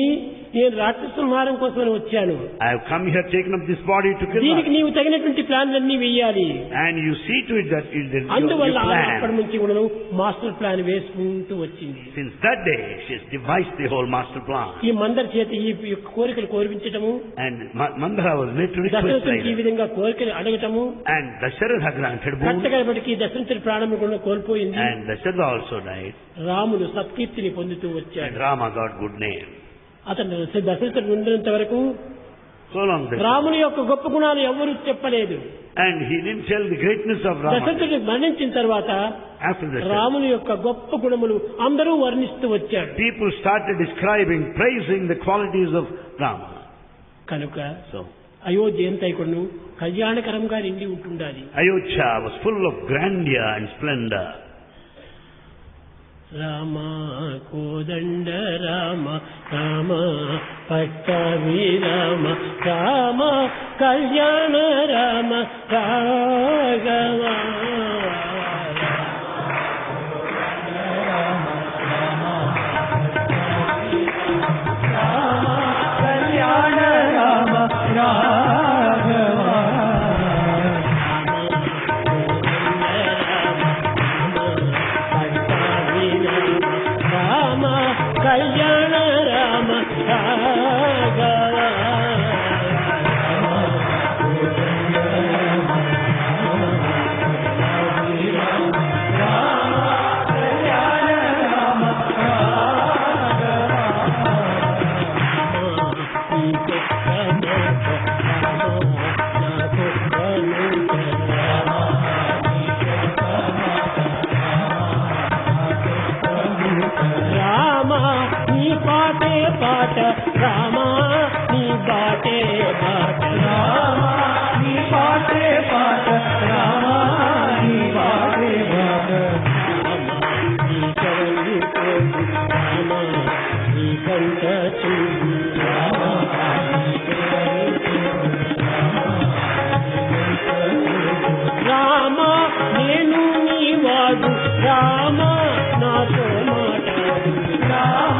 నేను రాక్షస సంహారం కోసం వచ్చాను. I have come here taken up this body to kill దీనికి her. నీవు తగినటువంటి ప్లాన్లన్నీ వేయాలి. And you see to it that you అందువల్ల plan. అప్పటి నుంచి కూడా మాస్టర్ ప్లాన్ వేసుకుంటూ వచ్చింది. Since that day, she has devised the whole master plan. ఈ మందర చేత ఈ కోరికలు కోరిపించటము. And Mandara was made to request దశరథుడికి ఈ విధంగా కోరికలు అడగటము. And Dasharatha granted boon. కట్టకడపటికి దశరథుడి ప్రాణం కూడా కోల్పోయింది. And Dasharatha also died. రాముడు సత్కీర్తిని పొందుతూ And వచ్చాడు. Rama got good name. అతను దశరథుడు ఉన్నంత వరకు So long that. రాముని యొక్క గొప్ప గుణాలు ఎవరు చెప్పలేదు. And he didn't tell the greatness of Rama. దశరథుడు మరణించిన తర్వాత After that, రాముని యొక్క గొప్ప గుణములు అందరూ వర్ణిస్తూ వచ్చాడు. people started describing, praising the qualities of Rama. కనుక So అయోధ్య ఎంత ఇక్కడను కళ్యాణకరంగా నిండి ఉంటుండాలి. Ayodhya was full of grandeur and splendor. Rama కోదండ రామ రామ పట్టాభి రామ రామ కళ్యాణ రామ రాఘవ కళ్యాణ రామ రాఘవ కళ్యాణ రామ రాఘవ పాట రామ నీ బాటే బాట రామ నీ పాటే పాట రామ నీ బాటే బాట రామ నీ కవలి కోటి రామ నీ కంట చూడు రామ రామ నేను నీ వాడు రామ నాతో మాట్లాడు రామ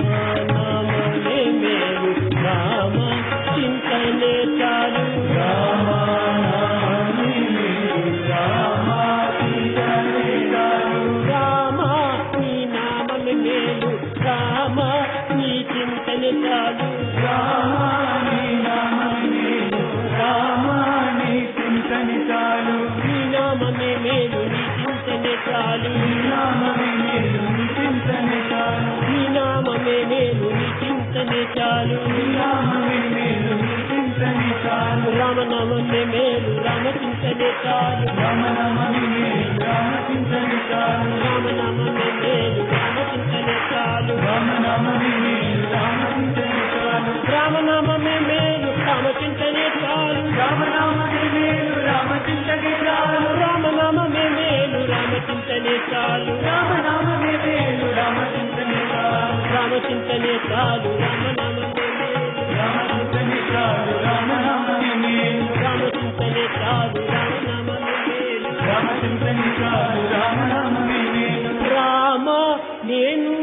రామనామమే మేలు రామ చింతనే చాలు రామనామమే మేలు రామ చింతనే చాలు రామనామమే మేలు రామ చింతనే చాలు రామనామమే మేలు రామ చింతనే చాలు రామనామమే మేలు రామ చింతనే చాలు రామనామమే మేలు రామ చింతనే చాలు రామనామమే మేలు రామ చింతనే చాలు రామనామమే మేలు రామ చింతనే చాలు రామ చింతనే చాలు రామనామమే మేలు రామ చింతనే చాలు రామనామమే మేలు రామ చింతనే చాలు రామనామమే మేలు రామ చింతనే చాలు రామనామమే మేలు రామ నేను